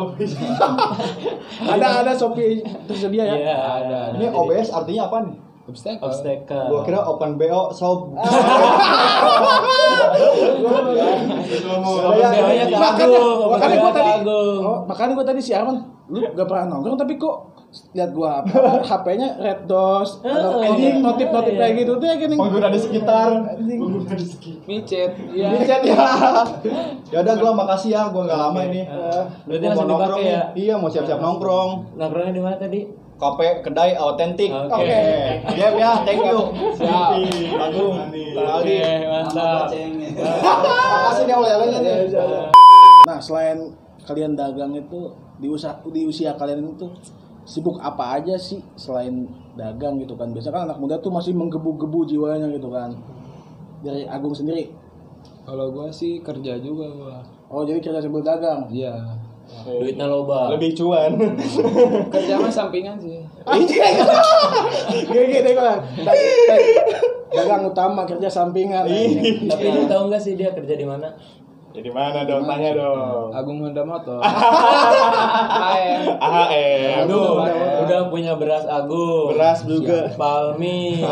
Ada Shopee tersedia ya. Iya, ada. Ini OBS artinya apa nih? Obstacle. Gua kira open BO sob. BO-nya ke Agung. Makanya gua tadi, Agung. makanya gua tadi si Arman, lu gak pernah nongkrong tapi kok lihat gua HP-nya red doors, anjing notif kayak gitu tuh ya gini. Pengguna di sekitar. Micet. Iya. Chat ya. Ya udah gua makasih ya, gua enggak lama ini. Berarti Gua mau langsung nongkrong dipakai ya? nih. Iya, mau siap-siap nongkrong. Nongkrongnya di mana tadi? Kafe kedai autentik. Oke. Diam ya, thank you. Siap. Agung. Oke, mantap. Makasih nih oleh-olehnya nih. Nah, selain kalian dagang itu di usia kalian itu sibuk apa aja sih selain dagang gitu kan? Biasanya kan anak muda tuh masih menggebu-gebu jiwanya gitu kan. Dari Agung sendiri. Kalau gua sih kerja juga gua. Oh, jadi kerja sambil dagang. Iya. Duitnya loba. Lebih cuan. Kerja mah sampingan sih. Gini deh kan. Dagang utama, kerja sampingan. Tapi lu tahu nggak sih dia kerja di mana? Jadi mana dong? Tanya dong. Agung Honda Motor. Aduh, udah punya beras Agung. Beras juga. Palmi.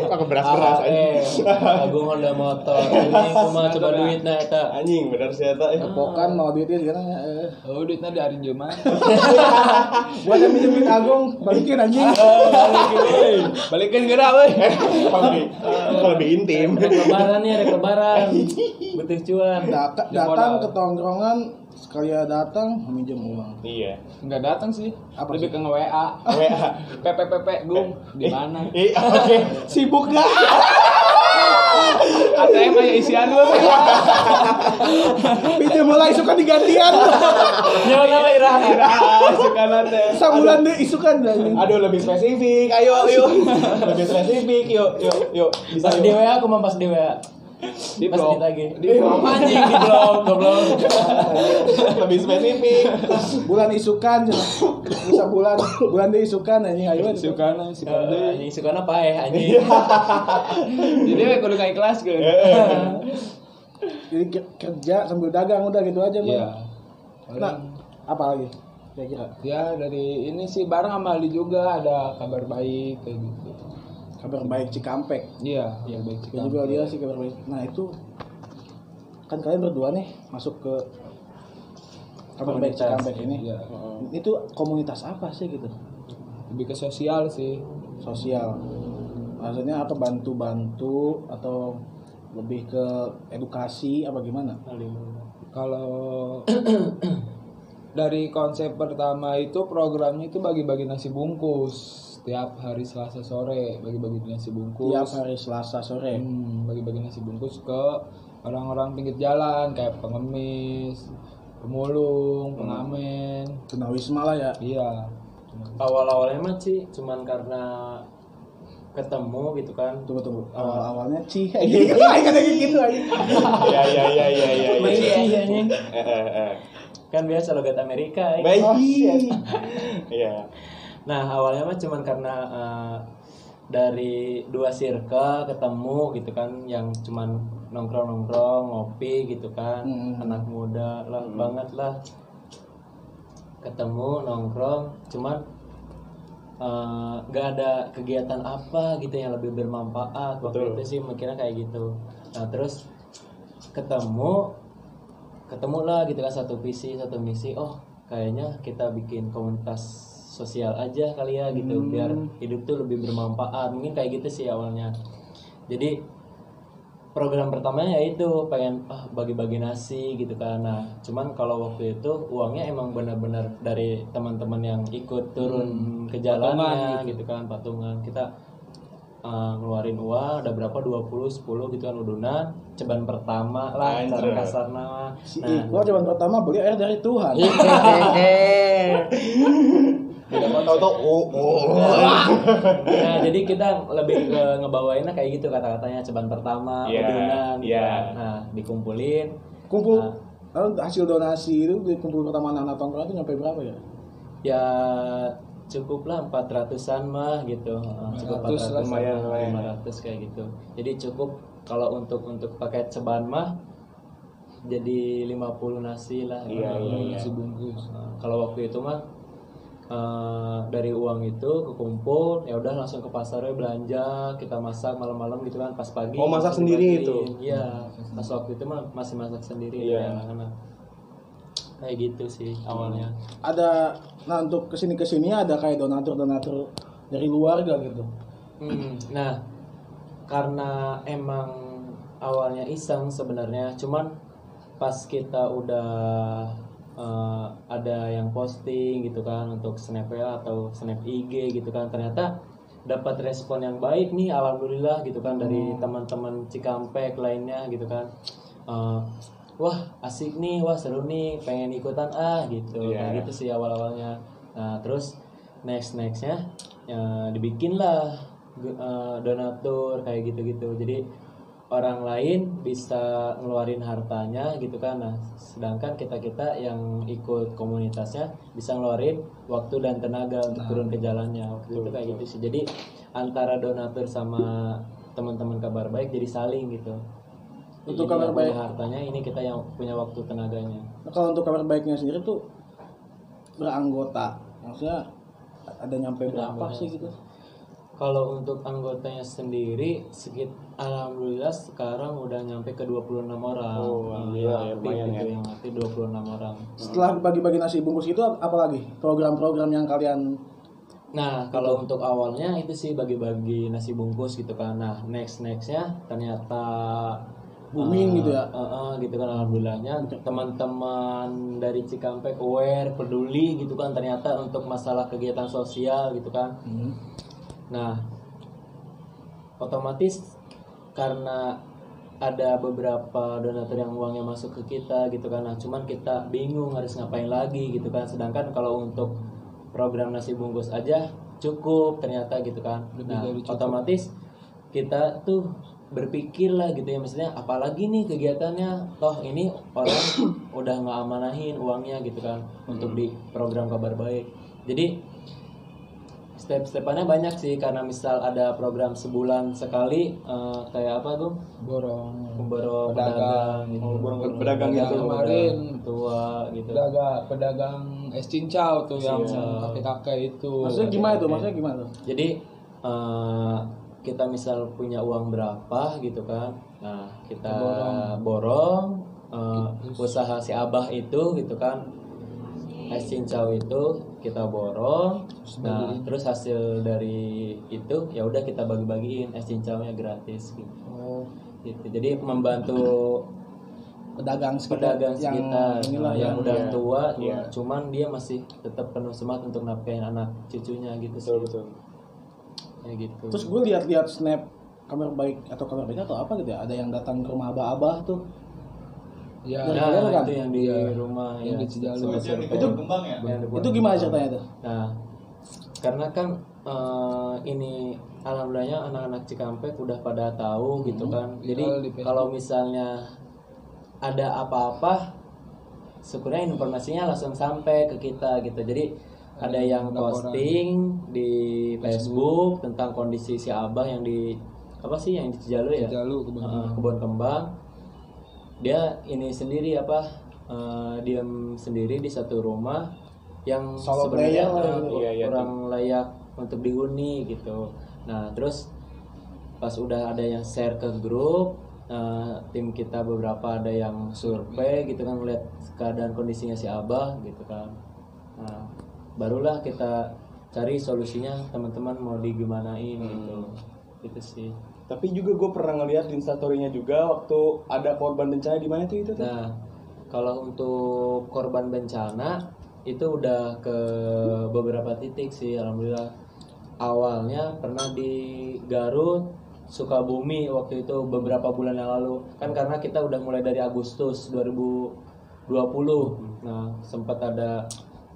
Pakai beras-beras anjing. Agung Honda Motor. Ini cuma coba duitnya eta. Anjing bener sih eta. Tepokan mau duitnya sekarang Oh, duitnya dari Jerman. buat yang minjem duit Agung balikin anjing. Balikin gerak, weh. Kalau lebih intim. Ada lebaran. Butuh cuan. Datang ke tongkrongan sekali datang minjem uang. Iya. Enggak datang sih. Apa Lebih sih? ke nge-WA. PPPP Gung, di mana? Oke, sibuk gak? ATM kayak isian lu. Pinjam mulai isukan digantian. Nyawa nama Ira. Suka nanti. Sebulan deh isukan anjing. Aduh lebih spesifik. Ayo. Lebih spesifik. Yuk. Bisa Pas di WA aku mau pas di WA. Di Pas blok. ditagih. Di blok. Anjing di blok, goblok. lebih spesifik. Bulan isukan bisa bulan deh isukan anjing ayo. Sukana, Sukana. Anjing suka apa ya anjing. Jadi we kudu ka ikhlas kan. Jadi kerja sambil dagang udah gitu aja, Bang. Iya. Nah, apa lagi? Kira-kira Ya dari ini sih bareng sama Ali juga ada kabar baik kayak gitu. kabar baik Cikampek. Iya, ya baik Itu sih. juga dia sih kabar baik. Nah, itu kan kalian berdua nih masuk ke kabar baik Cikampek ini. Iya. Itu komunitas apa sih gitu? Lebih ke sosial sih. Sosial. Maksudnya apa bantu-bantu atau lebih ke edukasi apa gimana? Kalau dari konsep pertama itu programnya itu bagi-bagi nasi bungkus tiap hari Selasa sore, bagi-bagi nasi bungkus. Tiap hari Selasa sore. Bagi-bagi nasi bungkus ke orang-orang pinggir jalan kayak pengemis, pemulung, pengamen. Tunawisma lah ya. Iya. Awal-awalnya mah sih cuman karena ketemu gitu kan. Tunggu. Awalnya Ci. Kayak gitu aja. Iya. Masih anjing. Kan biasa logat Amerika ya. Baik. Iya. Nah awalnya mah cuman karena dari dua circle ketemu gitu kan, yang cuman nongkrong ngopi gitu kan, anak muda lah banget lah, ketemu nongkrong, cuman gak ada kegiatan apa gitu yang lebih bermanfaat. Waktu itu sih mikirnya kayak gitu. Nah terus ketemu lah gitu kan, satu visi satu misi. Oh kayaknya kita bikin komunitas sosial aja kali ya gitu, biar hidup tuh lebih bermanfaat. Mungkin kayak gitu sih awalnya. Jadi program pertamanya yaitu pengen bagi-bagi nasi gitu kan. Nah cuman kalau waktu itu uangnya emang benar-benar dari teman-teman yang ikut turun ke jalannya gitu kan, patungan. Kita ngeluarin uang ada berapa, 20, 10 gitu kan, udunan ceban pertama lah cara kasarnya. Gua coba pertama beli air dari Tuhan. Nah jadi kita lebih ke ngebawainnya kayak gitu, kata-katanya ceban pertama, udunan gitu kan. Nah dikumpulin, Kumpul hasil donasi itu dikumpul pertama anak-anak tongkrongan itu nyampe berapa ya? ya cukup lah 400-an mah gitu. Cukup 400 lumayan. 500 kayak gitu. Jadi cukup kalau untuk paket ceban mah jadi 50 nasi lah. Nasi bungkus. Kalau waktu itu mah dari uang itu kekumpul, ya udah langsung ke pasarnya belanja, kita masak malam-malam gitu kan, pas pagi. Oh, masak sendiri itu? Iya, pas waktu itu mah masih masak sendiri Iya. anak-anak. Kayak gitu sih awalnya. Nah untuk kesini ada kayak donatur dari luar gak gitu? Nah, karena emang awalnya iseng sebenarnya, cuman pas kita udah ada yang posting gitu kan untuk Snapchat atau Snap IG gitu kan, ternyata dapat respon yang baik nih, alhamdulillah gitu kan, dari teman-teman Cikampek lainnya gitu kan. Wah asik nih, wah seru nih, pengen ikutan gitu. Kayak gitu sih awal-awalnya. Nah terus nextnya dibikin lah donatur kayak gitu-gitu. Jadi orang lain bisa ngeluarin hartanya gitu kan. Nah sedangkan kita yang ikut komunitasnya bisa ngeluarin waktu dan tenaga untuk turun ke jalannya. Waktu itu kayak gitu sih. Jadi antara donatur sama teman-teman kabar baik jadi saling gitu. Untuk Jadi kabar yang punya baik. hartanya, ini kita yang punya waktu tenaganya. Nah, kalau untuk kabar baiknya sendiri tuh beranggota, maksudnya ada nyampe berapa sih gitu? Kalau untuk anggotanya sendiri alhamdulillah sekarang udah nyampe ke 26 orang. Oh, alhamdulillah, ya, lumayan gitu, ya. yang aktif 26 orang. Setelah bagi-bagi nasi bungkus itu apa lagi? Program-program yang kalian Nah, kalau untuk awalnya itu sih bagi-bagi nasi bungkus gitu kan. Nah, nextnya ternyata booming gitu ya? Gitu kan, alhamdulillahnya teman-teman dari Cikampek aware, peduli gitu kan ternyata untuk masalah kegiatan sosial gitu kan. Nah, otomatis karena ada beberapa donatur yang uangnya masuk ke kita gitu kan. Nah, cuman kita bingung harus ngapain lagi gitu kan. Sedangkan kalau untuk program nasi bungkus aja cukup ternyata gitu kan. Nah, otomatis kita tuh berpikir lah gitu ya, maksudnya apalagi nih kegiatannya, toh ini orang udah nggak amanahin uangnya gitu kan untuk di program kabar baik. Jadi step-stepannya banyak sih, karena misal ada program sebulan sekali kayak apa tuh, borong pedagang gitu. Borong pedagang Yang gitu. kemarin Tua gitu. pedagang es cincau tuh yang kakek-kakek itu. maksudnya gimana tuh? Maksudnya gimana tuh? Jadi kita misal punya uang berapa gitu kan, nah kita borong usaha si Abah itu gitu kan, es cincau itu kita borong. Nah terus hasil dari itu ya udah kita bagi-bagiin, es cincaunya gratis gitu. Gitu. Jadi membantu Pedagang sekitar yang udah tua, Iya. cuman dia masih tetap penuh semangat untuk nafkahin anak cucunya gitu sih. Betul. Kayak gitu. Terus gue lihat-lihat snap kabar baik atau kabar baik atau apa gitu ya, ada yang datang ke rumah abah-abah tuh. Ya, Dari Nah, kalian kan? itu yang di rumah yang ya, di Cijalur. Itu Kembang ya? Itu gimana ceritanya tuh? Nah, karena kan ini alhamdulillahnya anak-anak Cikampek udah pada tahu gitu kan. Jadi Viral di Facebook. kalau misalnya ada apa-apa, syukurnya informasinya langsung sampai ke kita gitu. Jadi ada yang posting di Facebook tentang kondisi si Abah yang di apa sih yang di Cijalur ya? Cijalur, Kebun Kembang. Dia ini sendiri diam sendiri di satu rumah yang Solo sebenarnya player lah gitu. Iya, kurang layak untuk dihuni gitu. Nah terus pas udah ada yang share ke grup, tim kita beberapa ada yang survei gitu kan, ngeliat keadaan kondisinya si Abah gitu kan. Nah barulah kita cari solusinya, teman-teman mau digimanain gitu sih. Tapi juga gue pernah ngeliat di instastorynya juga waktu ada korban bencana di mana tuh itu tuh. Nah, kalau untuk korban bencana itu udah ke beberapa titik sih, alhamdulillah. Awalnya pernah di Garut, Sukabumi waktu itu beberapa bulan yang lalu. Kan karena kita udah mulai dari Agustus 2020. Nah, sempat ada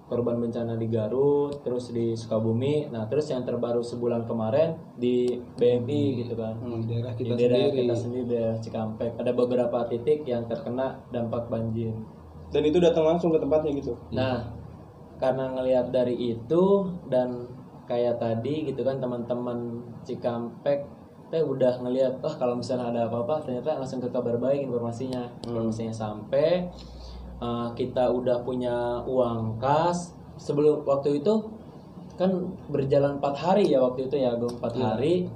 korban bencana di Garut, terus di Sukabumi. Nah, terus yang terbaru sebulan kemarin di BMI gitu kan. Di daerah Di kita daerah sendiri. kita sendiri, daerah Cikampek, ada beberapa titik yang terkena dampak banjir. Dan itu datang langsung ke tempatnya gitu. Nah, karena ngelihat dari itu dan kayak tadi gitu kan, teman-teman Cikampek udah ngelihat, kalau misalnya ada apa-apa ternyata langsung ke kabar baik informasinya sampai. Kita udah punya uang kas. Sebelum waktu itu kan berjalan 4 hari ya waktu itu ya, 4 hari.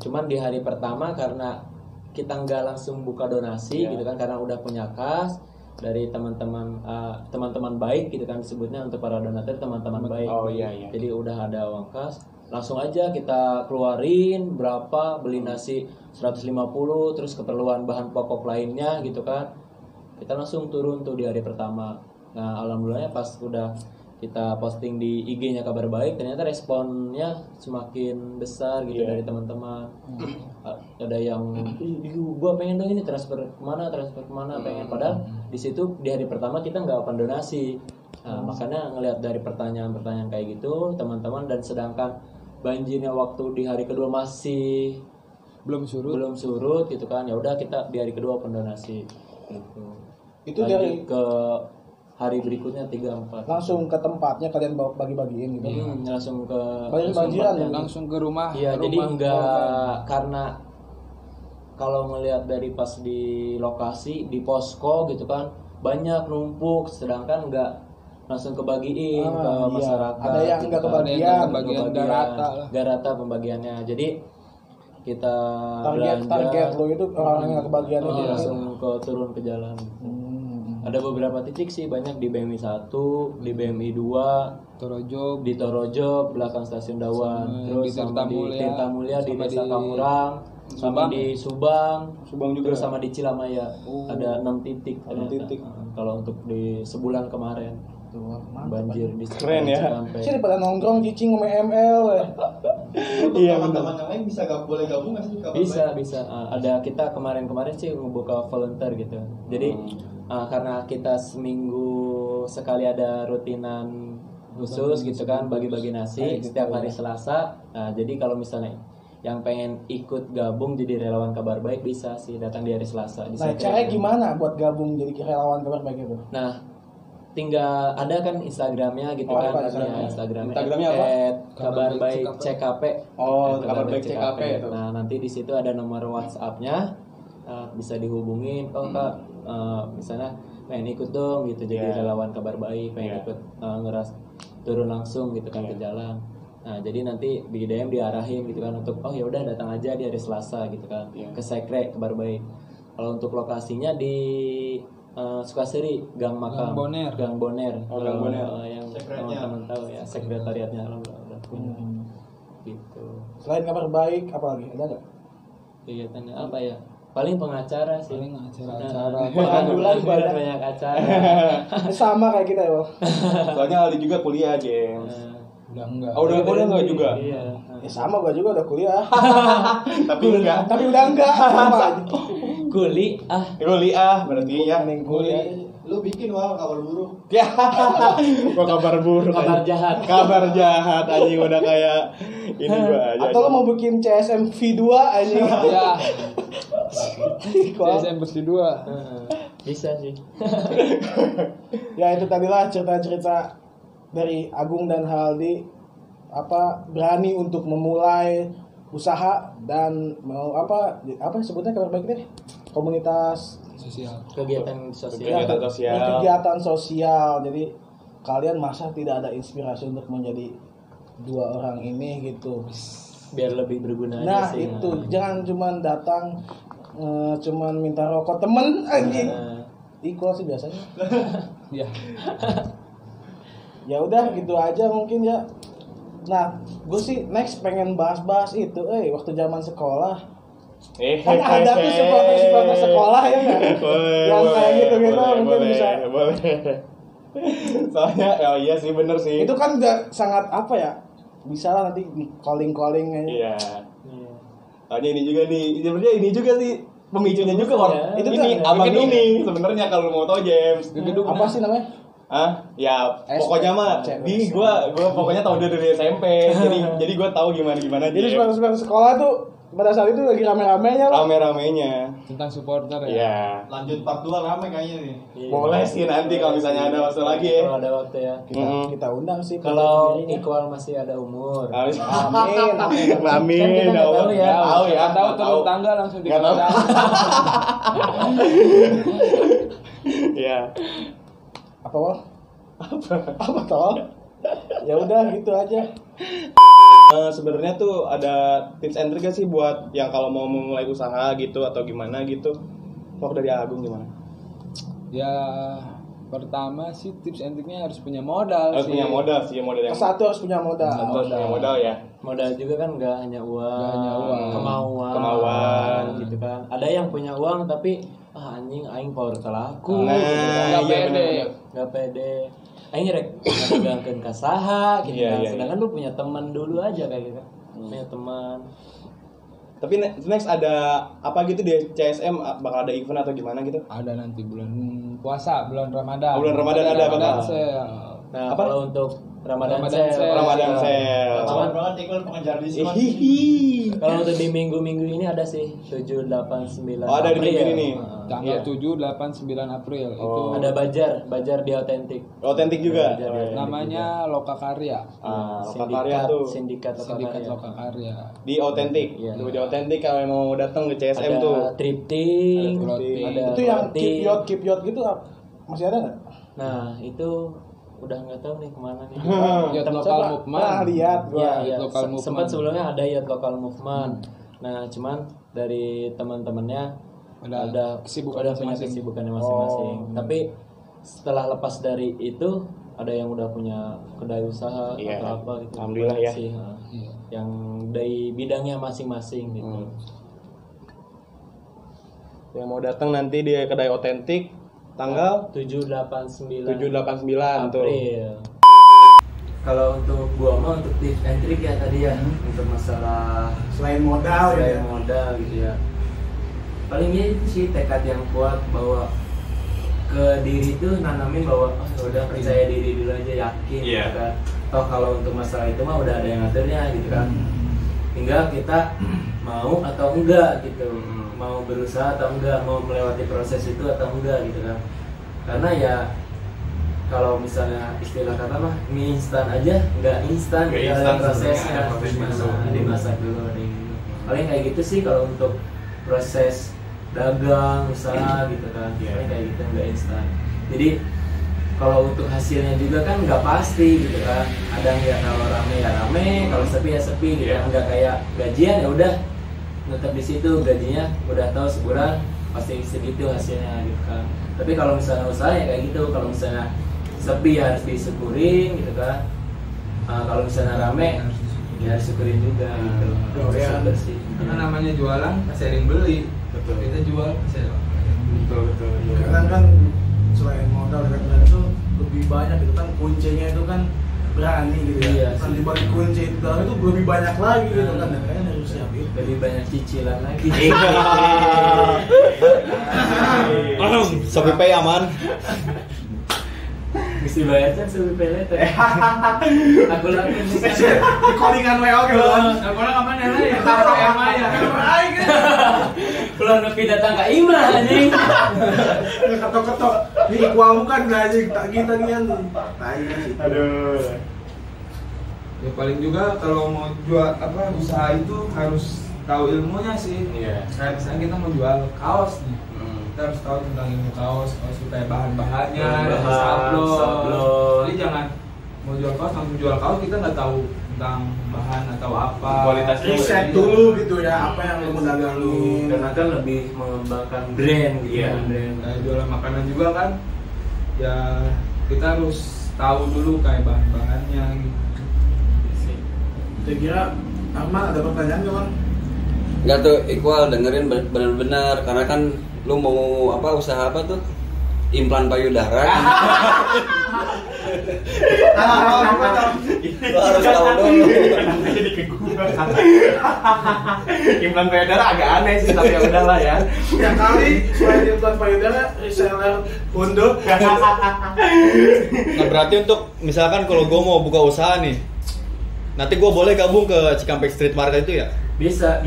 Cuman di hari pertama karena kita nggak langsung buka donasi gitu kan, karena udah punya kas dari teman-teman baik gitu kan, disebutnya untuk para donatur teman-teman baik. Oh iya. Jadi udah ada uang kas, langsung aja kita keluarin berapa, beli nasi 150, terus keperluan bahan pokok lainnya gitu kan. Kita langsung turun tuh di hari pertama. Nah alhamdulillahnya pas udah kita posting di IG-nya kabar baik, ternyata responnya semakin besar gitu dari teman-teman. Ada yang gua pengen dong ini transfer kemana pengen, padahal di situ di hari pertama kita nggak open donasi. Nah makanya ngelihat dari pertanyaan-pertanyaan kayak gitu teman-teman, dan sedangkan banjirnya waktu di hari kedua masih belum surut gitu kan, ya udah kita di hari kedua open donasi gitu. Itu Lanjut dari ke hari berikutnya 3-4 langsung ke tempatnya kalian bagi-bagiin gitu. langsung ke Banjiran ya? langsung ke rumah. Iya, jadi enggak karena kalau ngelihat dari pas di lokasi di posko gitu kan banyak numpuk, sedangkan nggak langsung kebagiin ke masyarakat. Ada yang gitu nggak kan. kebagian, nggak rata pembagiannya. Jadi kita target lo itu orang yang kebagian itu langsung turun ke jalan. Ada beberapa titik sih, banyak di BMI 1, di BMI 2, Torojob, di Torojob belakang stasiun Dawan, terus di sama di Tirta Mulia, di sama Desa di Kamurang, sama di Subang juga. terus sama di Cilamaya. Ada 6 titik. 6 titik. Kalau untuk di sebulan kemarin banjir di Keren ya. Cikampek. sih pada nongkrong cicing sama ML Iya, teman-teman yang lain bisa boleh gabung nggak sih? Bisa. Ada kita kemarin sih membuka volunteer gitu. Jadi karena kita seminggu sekali ada rutinan khusus gitu kan, bagi-bagi nasi setiap hari Selasa. Nah, jadi kalau misalnya yang pengen ikut gabung jadi relawan Kabar Baik bisa sih datang di hari Selasa. nah caranya gimana buat gabung jadi relawan Kabar Baik itu? Nah, tinggal ada kan Instagramnya gitu kan, Instagramnya apa? Kabar Baik CKP. Kabar Baik CKP itu. Nah, nanti di situ ada nomor WhatsApp-nya, bisa dihubungin. Kak, misalnya pengen ikut dong gitu, jadi relawan Kabar Baik, pengen ikut turun langsung gitu kan ke jalan. Nah, jadi nanti di DM diarahin gitu kan untuk ya udah datang aja di hari Selasa gitu kan ke Sekre Kabar Baik. Kalau untuk lokasinya di Sukaseri, Gang Makam, Gang Boner. Gang Boner. Yang teman-teman tahu ya, sekretariatnya udah punya. Gitu. Selain Kabar Baik apa lagi? Ada nggak? Kegiatannya apa ya? Paling pengacara sih. paling acara-acara. Banyak acara. Sama kayak kita ya. Soalnya Aldi juga kuliah, James. Udah enggak. Udah enggak juga. Iya. Ya sama gua juga udah kuliah. Tapi enggak. Tapi udah enggak sama aja. Kuliah berarti ya. Kuliah. Lu bikin kabar buruk. Ya. Gua kabar buruk. Kabar jahat. Kabar jahat anjing udah kayak ini gua aja. Atau lo mau bikin CSM V2 anjing. Ya. CSM bersih 2. Bisa sih. Ya itu tadilah cerita-cerita dari Agung dan Haldi berani untuk memulai usaha dan mau apa sebutnya Kabar Baik deh, komunitas Sosial. Kegiatan sosial. kegiatan sosial. Jadi kalian masa tidak ada inspirasi untuk menjadi dua orang ini gitu. Biar lebih berguna Nah aja sih. itu jangan cuman datang cuman minta rokok temen anjing. Equal sih biasanya. Ya. Ya udah gitu aja mungkin ya. Nah, gue sih next pengen bahas-bahas itu, waktu zaman sekolah. Kan ada tuh supporter sekolah ya nggak? Yang kayak gitu-gitu mungkin bisa. Boleh. Soalnya iya sih bener sih. Itu kan udah sangat bisa lah nanti di calling aja. Iya. Soalnya ini juga nih, sebenarnya ini juga sih pemicunya juga Itu ini tuh, abang ini sebenarnya kalau mau tahu James. Apa sih namanya? Ya pokoknya mah di gua pokoknya tahu dari SMP. jadi gua tahu gimana Jadi supporter sekolah tuh pada saat itu lagi rame-ramenya lah. Rame-ramenya. Tentang supporter ya. Iya. Lanjut part 2 rame kayaknya nih. Boleh sih nanti kalau misalnya ada waktu lagi ya. Kalau ada waktu ya. Kita undang sih. Kalau Iqbal masih ada umur. Amin. Kan kita tahu ya. Tahu turun tangga langsung di Nggak tahu. Iya. Apa tol? Ya udah gitu aja. Sebenarnya tuh ada tips and trick gak sih buat yang kalau mau memulai usaha gitu atau gimana gitu? Kalau dari Agung gimana? Ya pertama sih tips and triknya harus punya modal. Harus punya modal sih, modal yang Satu harus punya modal. punya modal ya. Modal juga kan nggak hanya uang, kemauan gitu kan. Ada yang punya uang tapi anjing aing power kelaku, Nah, Nggak iya, pede. bener-bener. nggak pede. Aing rek ngegangkeun ka saha gitu Iya, kan. iya, Sedangkan lu punya teman dulu aja kayak gitu. Punya teman. Tapi next ada apa gitu di CSM, bakal ada event atau gimana gitu? Ada nanti bulan puasa, bulan Ramadan. Bulan Ramadan ada bakal. sale. Nah, Apa? kalau untuk Ramadan Ramadan Sale. Sale. Ramadan Sale. Aman banget iklan pengejar diskon. Kalau untuk di minggu-minggu ini ada sih 7, 8, 9 Oh, ada di minggu ini nih. Tanggal Iya. 7, 8, 9 April itu Ada Bajar di Authentic. Otentik juga. Bajar di Authentic namanya Loka Karya. Lokakarya tuh. Sindikat Sindikat Lokakarya. Loka Karya. Di Otentik. Iya. Tuh di Otentik kalau mau datang ke CSM Ada tuh. thrifting, Ada clothing. ada Itu yang clothing. keep yacht gitu masih ada nggak? Nah, itu udah nggak tahu nih kemana nih. Yacht Coba, Lokal Movement. pernah lihat gua. Iya, Yacht Local sempat Movement. sebelumnya ada Yacht Local Movement. Nah, cuman dari teman-temannya ada kesibukan udah punya masing-masing. kesibukannya masing-masing. Tapi setelah lepas dari itu ada yang udah punya kedai usaha Iya. atau apa gitu. Alhamdulillah ya. Sih, Iya. yang dari bidangnya masing-masing gitu. Yang mau datang nanti di kedai Otentik tanggal 7, 8, 9 789 tuh. April. Kalau untuk gua mah untuk tips and trick ya tadi ya, untuk masalah Selain modal selain ya. modal gitu ya. Paling ya itu sih tekad yang kuat bahwa ke diri itu nanamin bahwa udah percaya diri dulu aja, yakin gitu kan. Toh kalau untuk masalah itu mah udah ada yang ngaturnya gitu kan. Tinggal kita mau atau enggak gitu, mau berusaha atau enggak, mau melewati proses itu atau enggak gitu kan. Karena ya kalau misalnya istilah kata mah mie instan aja nggak instan, ada prosesnya, dimasak dulu ada yang gitu. Paling kayak gitu sih kalau untuk proses dagang usaha gitu kan, paling kayak gitu nggak instan. Jadi kalau untuk hasilnya juga kan nggak pasti gitu kan, ada yang kalau rame ya rame, kalau sepi ya sepi gitu kan, nggak kayak gajian ya udah tetap di situ gajinya udah tahu sebulan pasti segitu hasilnya gitu kan. Tapi kalau misalnya usaha ya kayak gitu, kalau misalnya sepi ya harus disyukurin gitu kan. Kalau misalnya rame ya harus syukurin juga gitu. Ya, Bersih. karena namanya jualan pasti ada yang beli. Betul. Kita jual pasti ada. Betul. Karena kan selain modal dan itu lebih banyak itu kan kuncinya itu kan berani gitu ya. Iya, Kan sih. dibalik kunci itu dalam itu lebih banyak lagi gitu kan. Dan kayaknya harus siapin. Lebih banyak cicilan lagi. Shopee Pay aman. Mesti bayar kan sebi peleter. Aku lagi Di callingan WA gitu kan. Aku orang aman ya lah ya. Apa yang maya? pulang nepi datang ke Ima anjing. Ketok-ketok. Ini gua bukan anjing tak kita nian tuh. Tai sih. Aduh. Ya paling juga kalau mau jual apa usaha itu harus tahu ilmunya sih. Iya. Kayak misalnya kita mau jual kaos nih. Kita harus tahu tentang ilmu kaos supaya bahan-bahannya, Bahan, sablon. Jadi jangan mau jual kaos langsung jual kaos kita nggak tahu tentang bahan atau apa. Kualitasnya Riset dulu gitu ya, apa yang lu dagangin. Karena kan lebih mengembangkan brand gitu. Iya. Brand. Kayak jualan makanan juga kan, ya kita harus tahu dulu kayak bahan-bahannya gitu. Kira-kira Arman ada pertanyaan gak Bang? Enggak tuh, Iqbal dengerin benar-benar karena kan lu mau apa usaha apa tuh? Implan payudara. Lu harus tahu dulu. Jadi ke gua. Implan payudara agak aneh sih, tapi ya udahlah ya. Ya kali selain implan payudara, reseller punduk. Nah berarti untuk misalkan kalau gue mau buka usaha nih, nanti gue boleh gabung ke Cikampek Street Market itu ya? Bisa.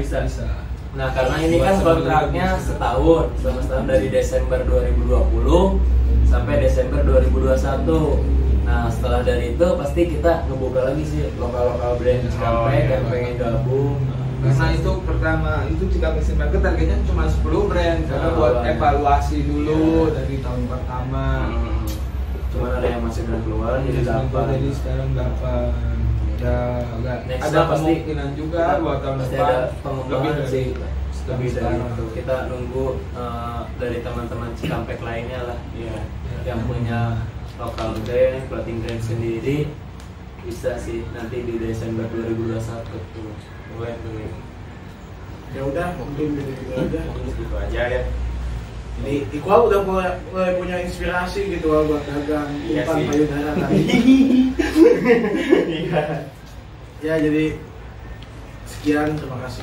Nah karena ini kan kontraknya setahun, selama setahun dari Desember 2020 sampai Desember 2021. Nah setelah dari itu pasti kita ngebuka lagi sih lokal brand Cikampek yang pengen gabung. Karena itu pertama itu Cikampek Street Market targetnya cuma 10 brand karena buat evaluasi dulu dari tahun pertama. Cuman ada yang masih belum keluar jadi dapat. Jadi sekarang dapat. Ya Next ada pasti kemungkinan juga buat tahun pasti depan ada pengembangan dari- sih lebih dari sekarang. itu. Kita nunggu dari teman-teman Cikampek lainnya lah yang punya lokal brand, clothing brand sendiri bisa sih nanti di Desember 2021 tuh mulai tuh. Ya udah, mungkin gitu aja. Gitu aja ya. Jadi Iqbal udah mulai punya inspirasi gitu buat dagang Iya implan sih. payudara tadi. Iya. Ya jadi sekian, terima kasih.